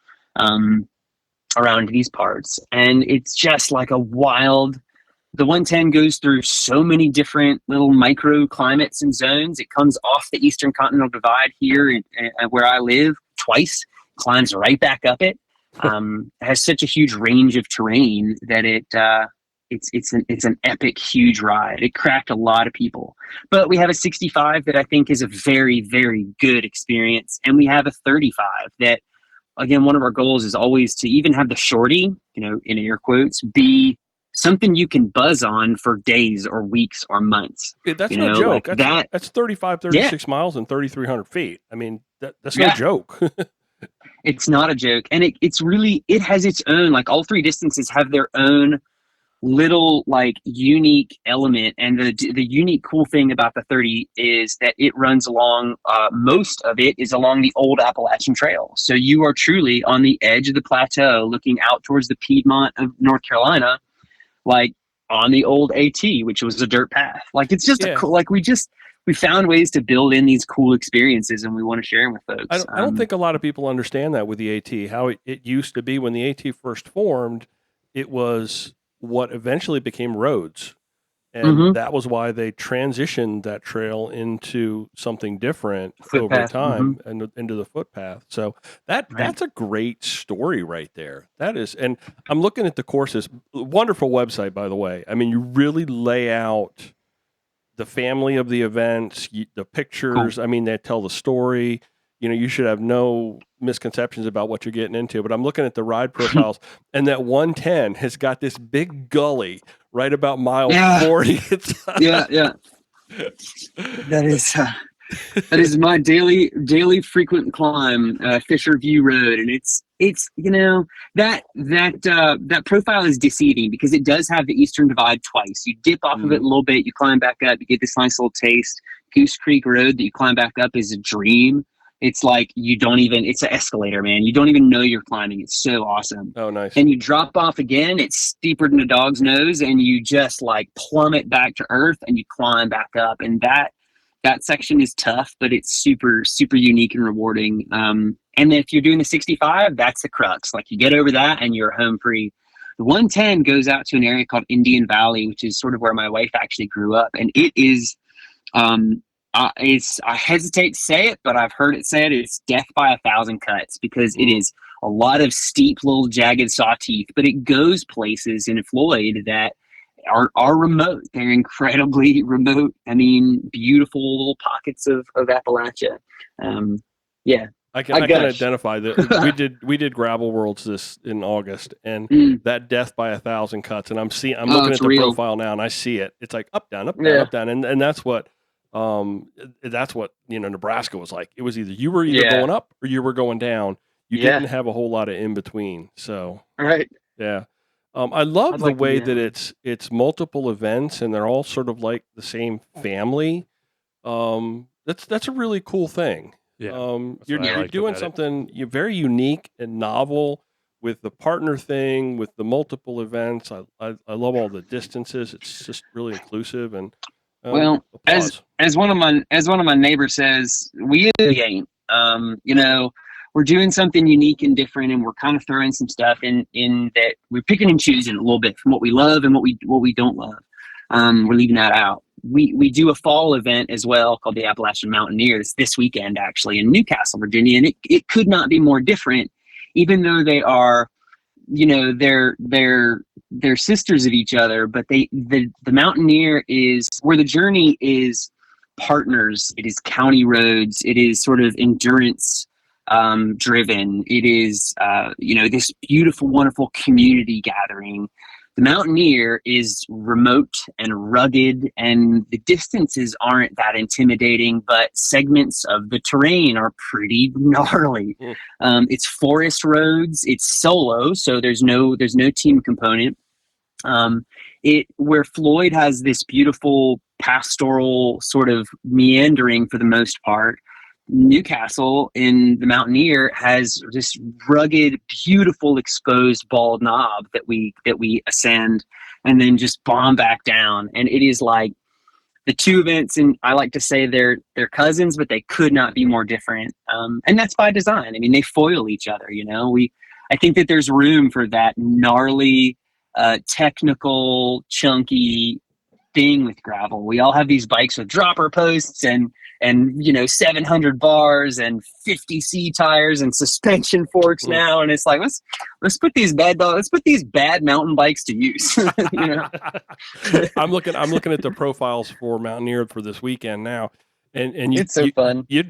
around these parts. And it's just like a wild, the 110 goes through so many different little microclimates and zones. It comes off the Eastern Continental Divide here where I live twice, climbs right back up it. Has such a huge range of terrain that it's an epic, huge ride. It cracked a lot of people, but we have a 65 that I think is a very, very good experience. And we have a 35 that, again, one of our goals is always to even have the shorty, in air quotes, be something you can buzz on for days or weeks or months. That's no joke. That's 35, 36 miles and 3,300 feet. I mean, that's no joke. It's not a joke. And it has its own, all three distances have their own little unique element. And the unique cool thing about the 30 is that it runs along, most of it is along the old Appalachian Trail. So you are truly on the edge of the plateau looking out towards the Piedmont of North Carolina, on the old AT, which was a dirt path. It's just a cool, we found ways to build in these cool experiences, and we want to share them with folks. I don't think a lot of people understand that with the AT, how it used to be when the AT first formed. It was what eventually became roads. And that was why they transitioned that trail into something different over time and into the footpath. So that's a great story right there. That is, and I'm looking at the courses. Wonderful website, by the way. I mean, you really lay out the family of the events, the pictures. Cool. I mean, they tell the story. You know, you should have no misconceptions about what you're getting into. But I'm looking at the ride profiles, and that 110 has got this big gully right about mile 40. Yeah. That is my daily frequent climb, Fisher View Road, and it's you know, that profile is deceiving because it does have the Eastern Divide twice. You dip off of it a little bit, you climb back up, you get this nice little taste. Goose Creek Road that you climb back up is a dream. It's like it's an escalator, man. You don't even know you're climbing. It's so awesome. Oh, nice. And you drop off again. It's steeper than a dog's nose, and you just like plummet back to earth, and you climb back up. And that section is tough, but it's super, super unique and rewarding. And then if you're doing the 65, that's the crux. Like you get over that, and you're home free. The 110 goes out to an area called Indian Valley, which is sort of where my wife actually grew up, and it is. I hesitate to say it, but I've heard it said it's death by 1,000 cuts because it is a lot of steep little jagged saw teeth, but it goes places in Floyd that are remote. They're incredibly remote. I mean, beautiful little pockets of Appalachia. I can identify that. We did Gravel Worlds this in August, and that death by 1,000 cuts. And I'm looking at the profile now, and I see it. It's like up down, up down, and that's what Nebraska was like. It was either you were going up or you were going down. You didn't have a whole lot of in between. So yeah. I love the way that it's multiple events and they're all sort of like the same family. That's a really cool thing. Yeah, you're doing something very unique and novel with the partner thing, with the multiple events. I love all the distances. It's just really inclusive and applause. as one of my neighbors says, we ain't. We're doing something unique and different, and we're kind of throwing some stuff in that we're picking and choosing a little bit from what we love and what we don't love. We're leaving that out. We do a fall event as well called the Appalachian Mountaineers this weekend, actually, in Newcastle, Virginia, and it could not be more different, even though they are, they're sisters of each other. But the Mountaineer is where the journey is partners. It is county roads. It is sort of endurance driven. It is this beautiful, wonderful community gathering. The Mountaineer is remote and rugged, and the distances aren't that intimidating, but segments of the terrain are pretty gnarly. It's forest roads. It's solo, so there's no team component. Where Floyd has this beautiful pastoral sort of meandering for the most part, Newcastle in the Mountaineer has this rugged, beautiful, exposed bald knob that we ascend and then just bomb back down. And it is like the two events, and I like to say they're cousins, but they could not be more different. And that's by design. I mean, they foil each other. I think that there's room for that gnarly, technical, chunky thing with gravel. We all have these bikes with dropper posts and 700 bars and 50 C tires and suspension forks now, and it's like let's put these bad mountain bikes to use. I'm looking at the profiles for Mountaineer for this weekend now, and it's so fun. You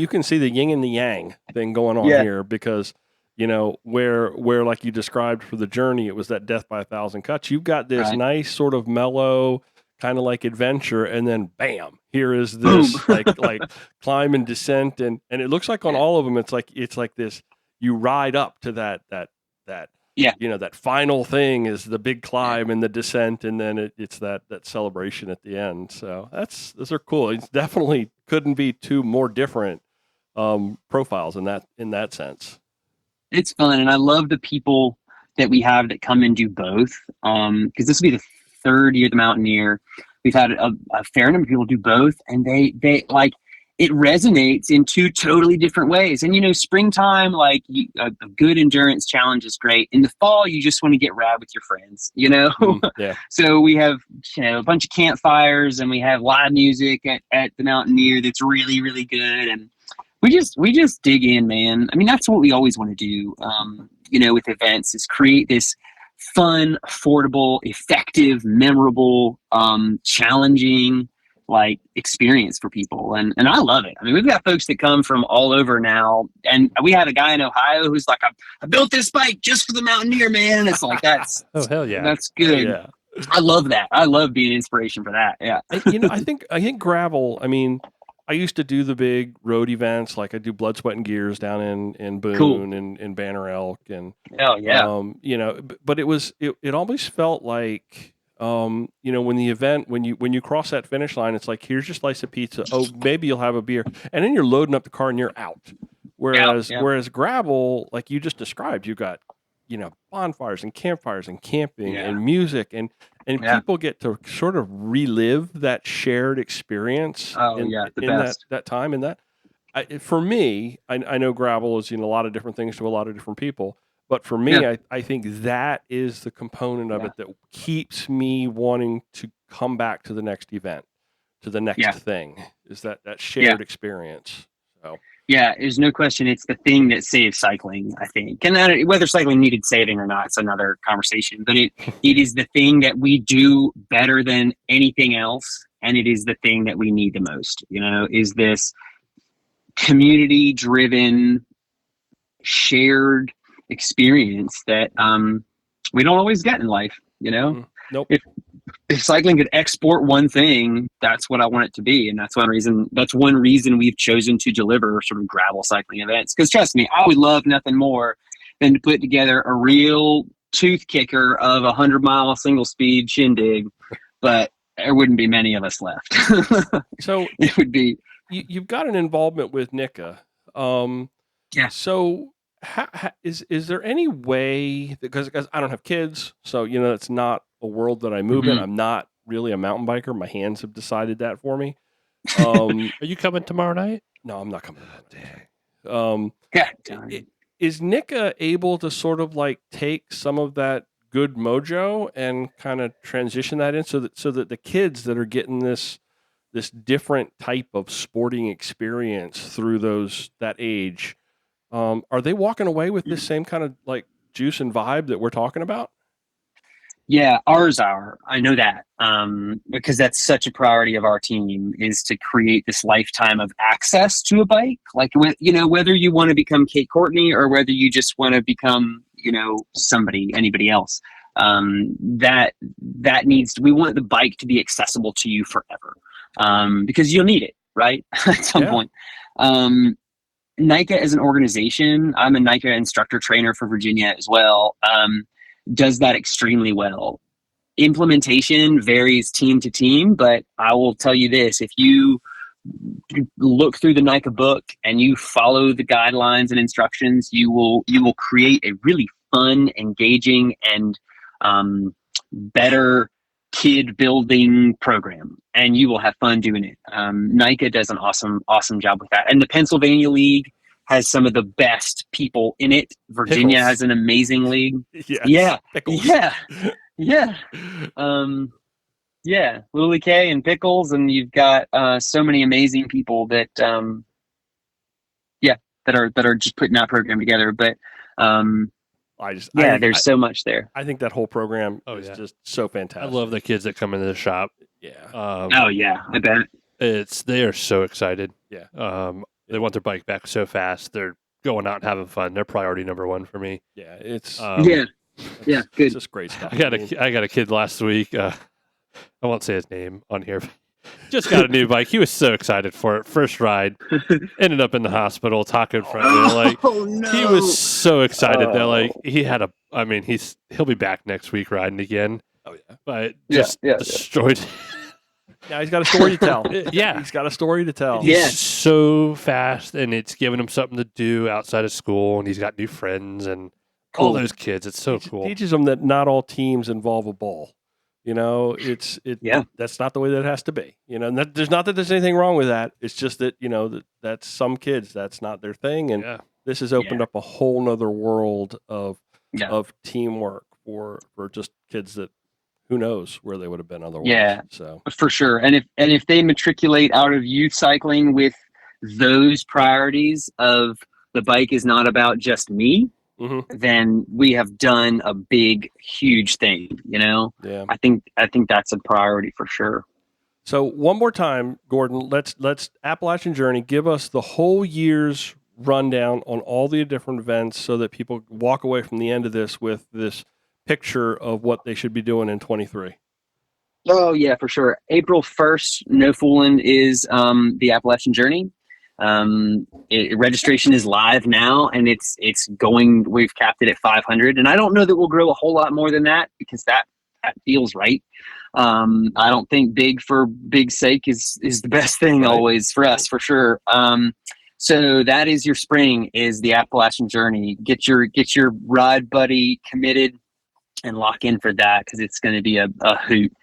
can see the yin and the yang thing going on here, because where like you described for the journey, it was that death by 1,000 cuts. You've got this nice sort of mellow, kind of like adventure, and then bam, here is this like climb and descent, and it looks like on all of them it's like this, you ride up to that that final thing is the big climb and the descent, and then it's that celebration at the end. So those are cool. It's definitely couldn't be two more different profiles in that sense. It's fun, and I love the people that we have that come and do both, because this will be the third year of the Mountaineer. We've had a fair number of people do both, and they like, it resonates in two totally different ways. And, you know, springtime, like a good endurance challenge is great. In the fall, you just want to get rad with your friends, you know? Yeah. So we have, you know, a bunch of campfires, and we have live music at the Mountaineer that's really, really good. And we just dig in, man. I mean, that's what we always want to do, you know, with events, is create this fun, affordable, effective, memorable, challenging, like, experience for people. And I love it. I mean, we've got folks that come from all over now, and we had a guy in Ohio who's like, I built this bike just for the Mountaineer, man. And it's like, that's Oh, hell yeah. that's good. Yeah. I love that. I love being inspiration for that. Yeah. You know, I think gravel, I mean, I used to do the big road events, like I do Blood, Sweat, and Gears down in Boone Cool. and Banner Elk, and Hell yeah. you know, but it always felt like, you know, when the event, when you cross that finish line, it's like, here's your slice of pizza. Oh, maybe you'll have a beer, and then you're loading up the car and you're out. Whereas gravel, like you just described, you got, you know, bonfires and campfires and camping and music, and people get to sort of relive that shared experience. That time. And that, for me, I know gravel is, you know, a lot of different things to a lot of different people, but for me, I think that is the component of it that keeps me wanting to come back to the next event, to the next thing, is that shared experience. So. Yeah, there's no question. It's the thing that saves cycling, I think. And whether cycling needed saving or not, it's another conversation. But it is the thing that we do better than anything else. And it is the thing that we need the most, you know, is this community-driven, shared experience that we don't always get in life, you know? Nope. If cycling could export one thing, that's what I want it to be. And that's one reason we've chosen to deliver sort of gravel cycling events. Because trust me, I would love nothing more than to put together a real tooth kicker of 100-mile single speed shindig, but there wouldn't be many of us left. So it would be. You've got an involvement with NICA. So is there any way, because I don't have kids, so, you know, it's not a world that I move in. I'm not really a mountain biker. My hands have decided that for me. Are you coming tomorrow night? No, I'm not coming tomorrow night. Is NICA able to sort of like take some of that good mojo and kind of transition that in so that the kids that are getting this different type of sporting experience through that age, are they walking away with this same kind of like juice and vibe that we're talking about? Yeah, ours are. I know that, because that's such a priority of our team, is to create this lifetime of access to a bike. Like, you know, whether you want to become Kate Courtney or whether you just want to become, you know, anybody else, we want the bike to be accessible to you forever, because you'll need it, right? At some point. NICA as an organization, I'm a NICA instructor trainer for Virginia as well, does that extremely well. Implementation varies team to team, but I will tell you this: if you look through the NICA book and you follow the guidelines and instructions, you will create a really fun, engaging, and better kid building program, and you will have fun doing it. NICA does an awesome job with that, and the Pennsylvania League has some of the best people in it. Virginia Pickles. has an amazing league. Yes. Pickles. Lily K and Pickles, and you've got so many amazing people that are just putting that program together. But there's so much there. I think that whole program is just so fantastic. I love the kids that come into the shop. Yeah. I bet. They are so excited. Yeah. They want their bike back so fast. They're going out and having fun. They're priority number one for me. Yeah, it's good. It's just great stuff. I got a kid last week. I won't say his name on here. Just got a new bike. He was so excited for it. First ride, ended up in the hospital talking from me. He was so excited that like he had he'll be back next week riding again. Oh yeah, but just destroyed. Now he's got a story to tell. He's got a story to tell. He's so fast, and it's giving him something to do outside of school, and he's got new friends and all those kids. It's so cool. Teaches them that not all teams involve a ball. You know, that's not the way that it has to be. You know, and there's not that there's anything wrong with that. It's just that, you know, that's some kids, that's not their thing. And this has opened up a whole nother world of teamwork for just kids that who knows where they would have been otherwise. Yeah, so for sure. And if they matriculate out of youth cycling with those priorities of the bike is not about just me, then we have done a big, huge thing, you know? Yeah. I think that's a priority for sure. So one more time, Gordon, let's Appalachian Journey, give us the whole year's rundown on all the different events so that people walk away from the end of this with this picture of what they should be doing in 23. Oh yeah, for sure. April 1st, no fooling, is the Appalachian Journey. Registration is live now, and it's going. We've capped it at 500, and I don't know that we'll grow a whole lot more than that because that feels right. I don't think big for big's sake is the best thing always for us, for sure. So that is your spring, is the Appalachian Journey. Get your ride buddy committed and lock in for that because it's going to be a hoot.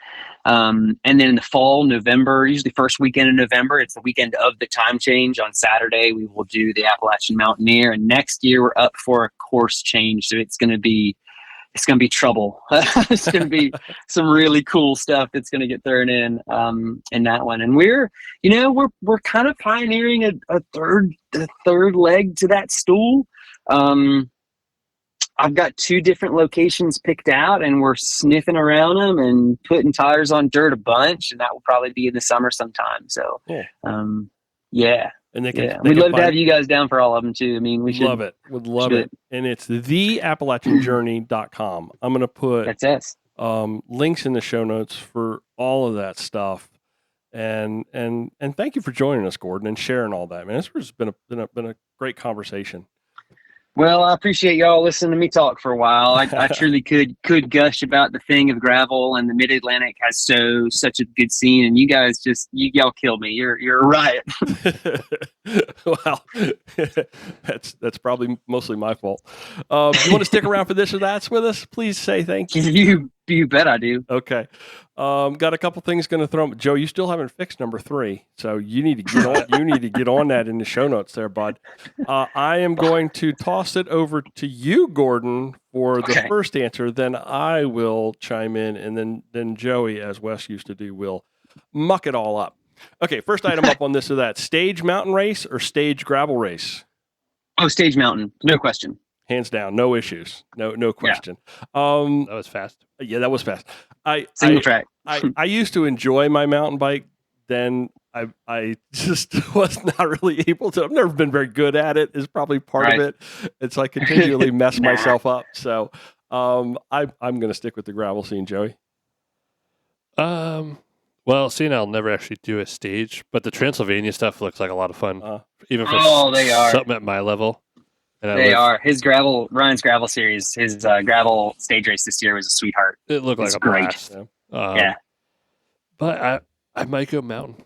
And then in the fall, November, usually first weekend in November, it's the weekend of the time change. On Saturday, we will do the Appalachian Mountaineer, and next year we're up for a course change. So it's going to be trouble. It's going to be some really cool stuff that's going to get thrown in that one. And we're kind of pioneering a third leg to that stool. I've got 2 different locations picked out, and we're sniffing around them and putting tires on dirt a bunch, and that will probably be in the summer sometime. So, yeah. And we'd love to have you guys down for all of them too. I mean, we should love it. Would love it. And it's theappalachianjourney.com. I'm going to put that's us. Links in the show notes for all of that stuff. And thank you for joining us, Gordon, and sharing all that. Man, this has been a great conversation. Well, I appreciate y'all listening to me talk for a while. I truly could gush about the thing of gravel, and the Mid-Atlantic has such a good scene, and you guys y'all kill me. You're a riot. Well, that's probably mostly my fault. You want to stick around for this or that's with us? Please say thank you. You bet I do. Okay. Got a couple things going to throw. Joe, you still haven't fixed number 3, so you need to get on. You need to get on that in the show notes, there, bud. I am going to toss it over to you, Gordon, for the first answer. Then I will chime in, and then Joey, as Wes used to do, will muck it all up. Okay. First item up on this or that: stage mountain race or stage gravel race? Oh, stage mountain, no question. Hands down, no issues, no question. That was fast. Yeah, that was fast. Single track. I used to enjoy my mountain bike. Then I just was not really able to. I've never been very good at it. Is probably part of it. It's like continually mess myself up. So I'm going to stick with the gravel scene, Joey. Well, seeing I'll never actually do a stage, but the Transylvania stuff looks like a lot of fun. Even for they are something at my level. And they are. Ryan's gravel series, his gravel stage race this year was a sweetheart. It looked like a blast. Yeah. But I might go mountain.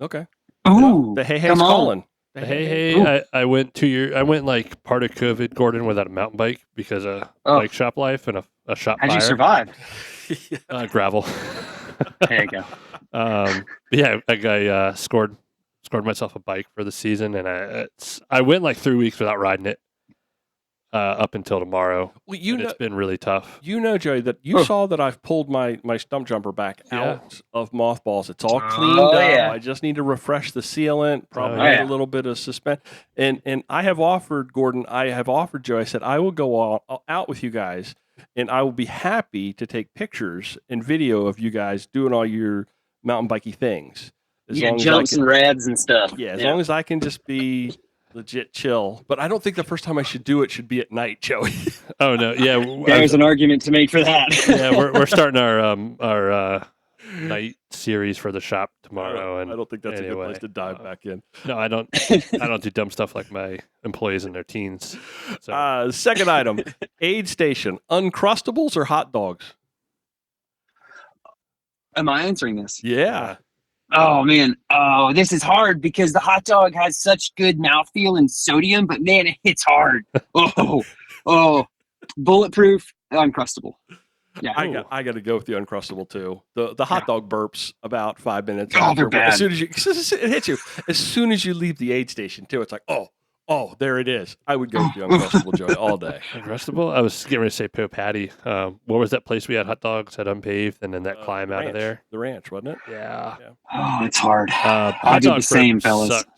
Okay. Ooh, the Hey calling. Hey, I went 2 years. I went like part of COVID, Gordon, without a mountain bike because of bike shop life and a shop fire. How'd you survive? Gravel. There you go. Yeah, I scored myself a bike for the season, and I went like 3 weeks without riding it. Up until tomorrow. Well, it's been really tough. You know, Joey, that you saw that I've pulled my stump jumper back out of mothballs. It's all cleaned up. Yeah. I just need to refresh the sealant, probably a little bit of suspend. And I have offered, Gordon, Joe, I said, I will go out with you guys, and I will be happy to take pictures and video of you guys doing all your mountain bikey things. Jumps and rads and stuff. Yeah, as long as I can just be legit chill, but I don't think the first time I should do it should be at night, Joey. Oh no, yeah. There's an argument to make for that. Yeah, we're starting our night series for the shop tomorrow, and I don't think that's a good place to dive back in. No, I don't. I don't do dumb stuff like my employees in their teens. So. Second item: aid station, Uncrustables or hot dogs? Am I answering this? Yeah. Oh man, this is hard because the hot dog has such good mouthfeel and sodium, but man, it hits hard. Oh, bulletproof, Uncrustable. Yeah. I got to go with the Uncrustable too. The hot dog burps about 5 minutes. Oh, they're bad. As soon as it hits you, as soon as you leave the aid station too, it's like, oh, there it is. I would go with the Uncrustable, Joey, all day. Uncrustable? I was getting ready to say Po Patty. What was that place we had hot dogs at Unpaved and then that climb out of there? The ranch, wasn't it? Yeah. Oh, it's hard. Hot I do dog the same, burgers fellas. suck.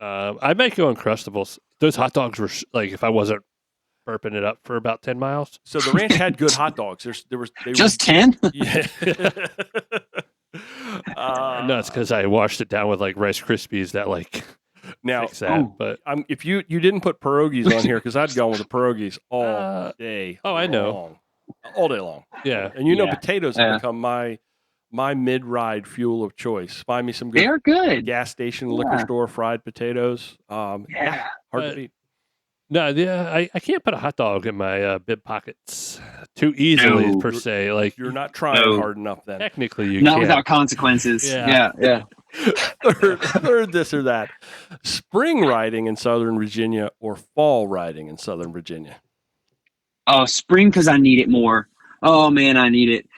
Yeah. I might go Uncrustables. Those hot dogs were like if I wasn't burping it up for about 10 miles. So the ranch had good hot dogs. Just 10? Yeah. No, it's because I washed it down with like Rice Krispies that like now, fix that. But if you didn't put pierogies on here, because I'd gone with the pierogies all day. Oh, I know. All day long. Yeah. And potatoes have become my mid-ride fuel of choice. Find me some good They're good. gas station, liquor store fried potatoes. Hard to beat. No, I can't put a hot dog in my bib pockets too easily per se. Like you're not trying hard enough then. Technically, you not can't. without consequences. Yeah. third this or that. Spring riding in Southern Virginia or fall riding in Southern Virginia? Oh, spring because I need it more. Oh man, I need it.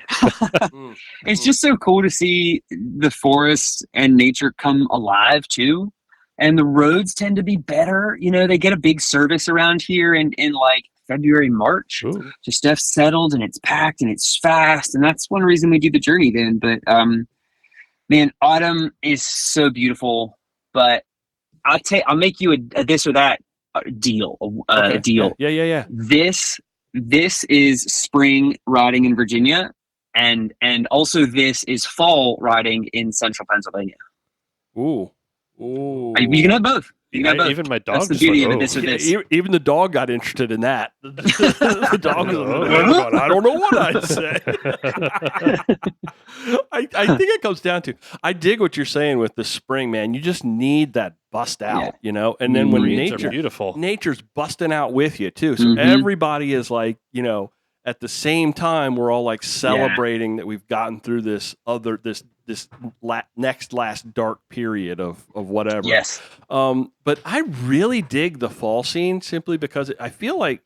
It's just so cool to see the forest and nature come alive too. And the roads tend to be better. They get a big service around here in like February, March. Ooh. So stuff's settled and it's packed and it's fast. And that's one reason we do the journey then. But man, autumn is so beautiful. But I'll make you a this or that deal. Okay. A deal. Yeah. This is spring riding in Virginia. And also this is fall riding in central Pennsylvania. Ooh. You can have both. You can have both. Even my dog. That's the beauty of it. This or this. Even the dog got interested in that. The dog was going, I don't know what I'd say. I think it comes down to, I dig what you're saying with the spring, man. You just need that bust out, and then when nature's busting out with you too. So everybody is like, at the same time, we're all like celebrating that we've gotten through this last dark period of whatever. Yes. But I really dig the fall scene simply because I feel like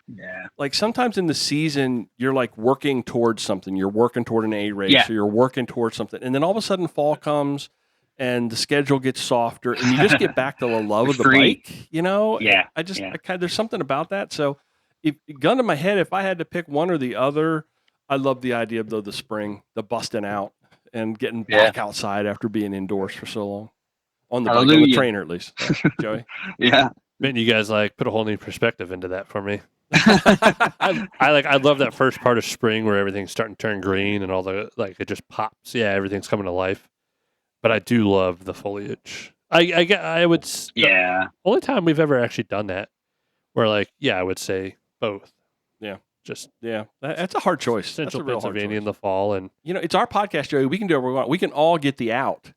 sometimes in the season you're like working towards something. You're working toward an A race or you're working towards something, and then all of a sudden fall comes and the schedule gets softer, and you just get back to the love of the bike. Yeah. There's something about that. So, if gun to my head, if I had to pick one or the other, I love the idea of the spring, the busting out. And getting back outside after being indoors for so long. On the bike, on the trainer at least. Joey? Yeah. Man, you guys put a whole new perspective into that for me. I love that first part of spring where everything's starting to turn green and all it just pops. Yeah, everything's coming to life. But I do love the foliage. I would the only time we've ever actually done that where I would say both. Yeah. That's a hard choice. Central Pennsylvania in the fall, and it's our podcast, Joey. We can do whatever we want. We can all get the out,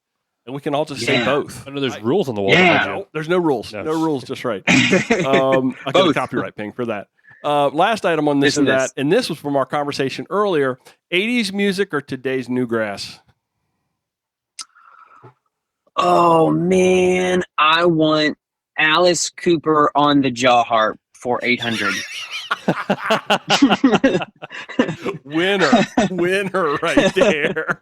and we can all just say both. I know there's rules on the wall. No, there's no rules. No rules, just right. I'll get a copyright ping for that. Last item on this and that, and this was from our conversation earlier: 80s music or today's newgrass? Oh man, I want Alice Cooper on the jaw harp for 800. winner right there.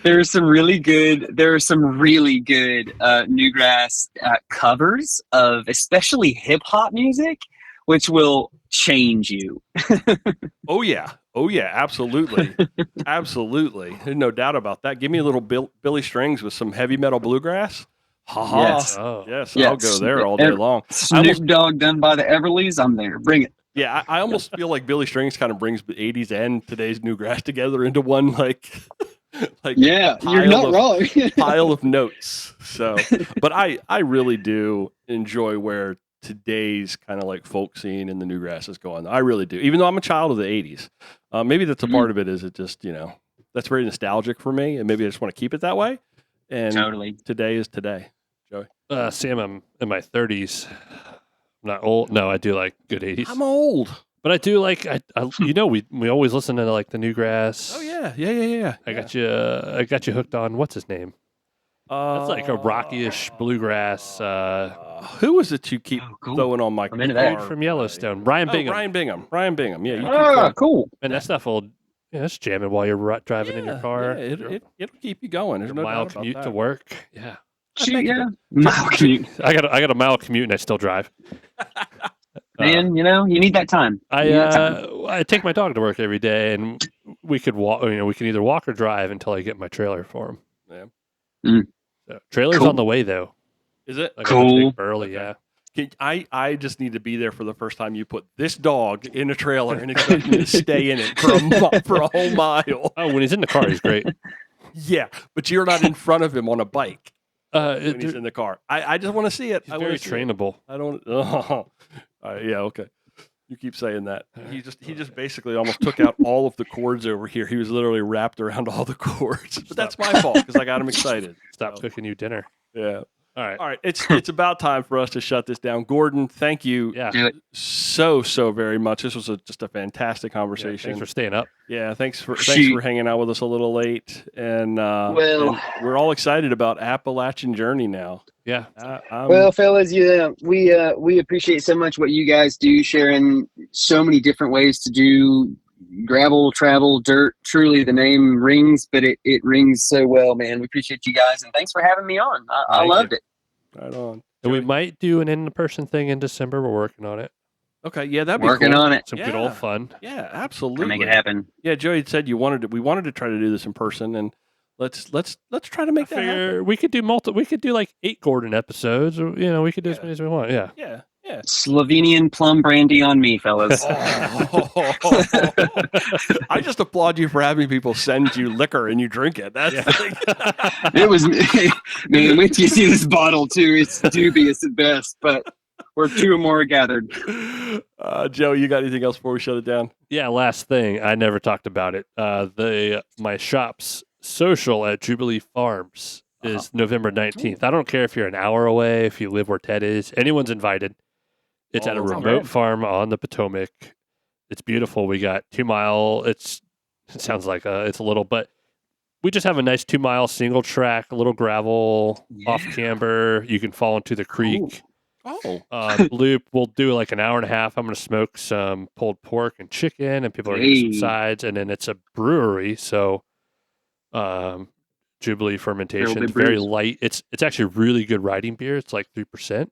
There are some really good newgrass covers of especially hip hop music, which will change you. Oh yeah, absolutely. There's no doubt about that. Give me a little Billy Strings with some heavy metal bluegrass. Yes. Yes, I'll go there all day long. Snoop Dogg done by the Everlys, I'm there. Bring it. Yeah, I almost feel like Billy Strings kind of brings the 80s and today's newgrass together into one you're not wrong. Pile of notes. So, but I really do enjoy where today's kind of like folk scene and the newgrass is going. I really do. Even though I'm a child of the 80s. Maybe that's a part of it is it just, that's very nostalgic for me, and maybe I just want to keep it that way. And today is today. Joey? Sam, I'm in my 30s. I'm not old. No, I do like good 80s. I'm old. But I do like, we always listen to like the newgrass. Oh, yeah. I got you hooked on, what's his name? That's like a rocky-ish bluegrass. Who was it you keep Oh, cool. throwing on my I'm into car? that. Dude from Yellowstone, Ryan Bingham. Ryan Bingham. Yeah, you keep Ah, going. cool. And that stuff will, it's jamming while you're driving in your car. Yeah, it'll keep you going. There's Your no mile doubt about commute that. to work. Yeah, Shoot, yeah. Mile commute. I got a mile commute and I still drive. Man, you need that time. You need that time. I take my dog to work every day, and we could walk. We can either walk or drive until I get my trailer for him. Yeah. So, trailer's Cool. on the way though. Is it? Like a Cool. big burly, yeah. I just need to be there for the first time you put this dog in a trailer and expect me to stay in it for a whole mile. Oh, when he's in the car, he's great. Yeah, but you're not in front of him on a bike when It, he's in the car. I just want to see it. he's I very wanna see it. trainable. I don't. Yeah, okay. You keep saying that. He just basically almost took out all of the cords over here. He was literally wrapped around all the cords. But that's my fault because I got him excited. Stop cooking you dinner. Yeah. All right. All right. It's about time for us to shut this down. Gordon, thank you Yeah. Do it. so very much. This was just a fantastic Yeah, conversation. thanks for staying up. Yeah, thanks for Shoot. hanging out with us a little late, and Well- and we're all excited about Appalachian Journey now. Yeah. Well, fellas, we appreciate so much what you guys do, sharing so many different ways to do gravel, travel, dirt. Truly, the name rings, but it rings so well, man. We appreciate you guys, and thanks for having me on. I Thank loved you. it. Right on. And we might do an in-person thing in December. We're working on it. Okay, yeah, that'd be Working cool. on it Some good Yeah. old fun. Yeah, to absolutely. make it happen. Yeah, Joey said we wanted to try to do this in person, and let's try to I make that happen. figure we could do We could do like 8 Gordon episodes. Or, we could do as many as we want. Yeah. Yeah. Slovenian plum brandy on me, fellas. I just applaud you for having people send you liquor and you drink it. That's the thing. It was man. Wait till you see this bottle too. It's dubious at best, but we're 2 or more gathered. Joe, you got anything else before we shut it down? Yeah. Last thing, I never talked about it. My shop's social at Jubilee Farms is November 19th. I don't care if you're an hour away, if you live where Ted is. Anyone's invited. It's at a Oh, remote great. farm on the Potomac. It's beautiful. We got 2 mile. It sounds like it's a little, but we just have a nice 2 mile single track, a little gravel off camber. You can fall into the creek. Oh, Loop. We'll do like an hour and a half. I'm going to smoke some pulled pork and chicken, and people are getting some sides. And then it's a brewery, so Jubilee fermentation, big very brews. light. It's actually really good riding beer. It's like 3%.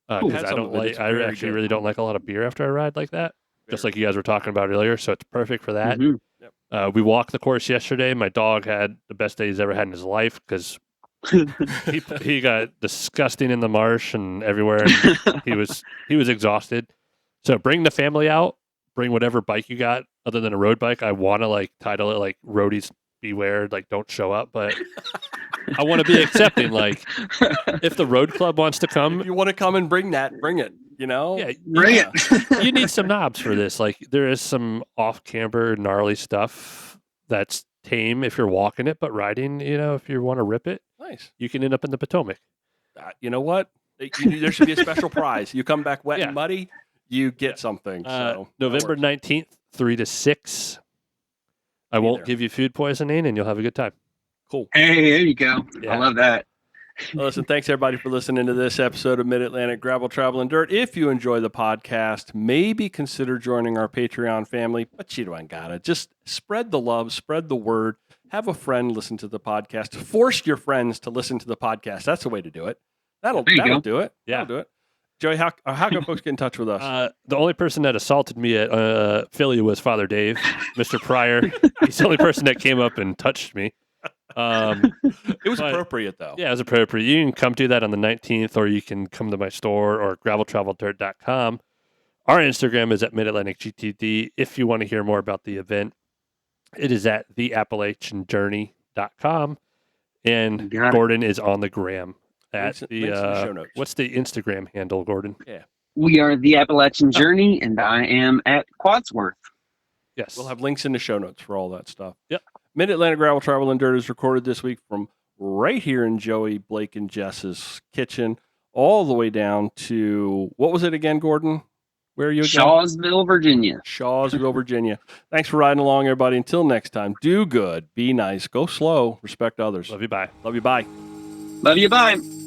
Cool. Because Had I some don't of it. like. It's I very actually good. really don't like a lot of beer after I ride like that. Just Very like you guys were talking about earlier, so it's perfect for that. Mhm. We walked the course yesterday. My dog had the best day he's ever had in his life because he got disgusting in the marsh and everywhere. And he was exhausted. So bring the family out. Bring whatever bike you got other than a road bike. I want to like title it like Roadies Beware, like don't show up, but I want to be accepting. Like if the road club wants to if come, you want to come and bring that, bring it. You know, yeah, Bring it. you need some knobs for this. Like there is some off camber gnarly stuff that's tame if you're walking it, but riding, if you want to rip it, Nice. you can end up in the Potomac. You know what? There should be a special prize. You come back wet Yeah. and muddy, you get something. So November that works. 19th, 3 to 6. I Be won't there. give you food poisoning, and you'll have a good time. Cool. Hey, there you go. Yeah. I love that. Well, listen, thanks everybody for listening to this episode of Mid-Atlantic Gravel, Travel, and Dirt. If you enjoy the podcast, maybe consider joining our Patreon family, but you don't gotta. Just spread the love, spread the word. Have a friend listen to the podcast. Force your friends to listen to the podcast. That's the way to do it. That'll There you go. do it. Yeah. That'll do it. Joey, how can folks get in touch with us? The only person that assaulted me at Philly was Father Dave, Mr. Pryor. He's the only person that came up and touched me. It was but- appropriate, though. Yeah, it was appropriate. You can come do that on the 19th, or you can come to my store or graveltraveldirt.com. Our Instagram is at MidAtlanticGTD. If you want to hear more about the event, it is at theappalachianjourney.com. And Got it. Gordon is on the gram at Links in the show the notes. what's the Instagram handle, Gordon? We are the Appalachian Journey, and I am at Wadsworth. Yes. We'll have links in the show notes for all that stuff. Yep. Mid-Atlantic Gravel, Travel, and Dirt is recorded this week from right here in Joey, Blake, and Jess's kitchen, all the way down to, what was it again, Gordon? Where are you again? Shawsville, Virginia. Shawsville, Virginia. Thanks for riding along, everybody. Until next time, do good, be nice, go slow, respect others. Love you. Bye. Love you. Bye. Love you. Bye.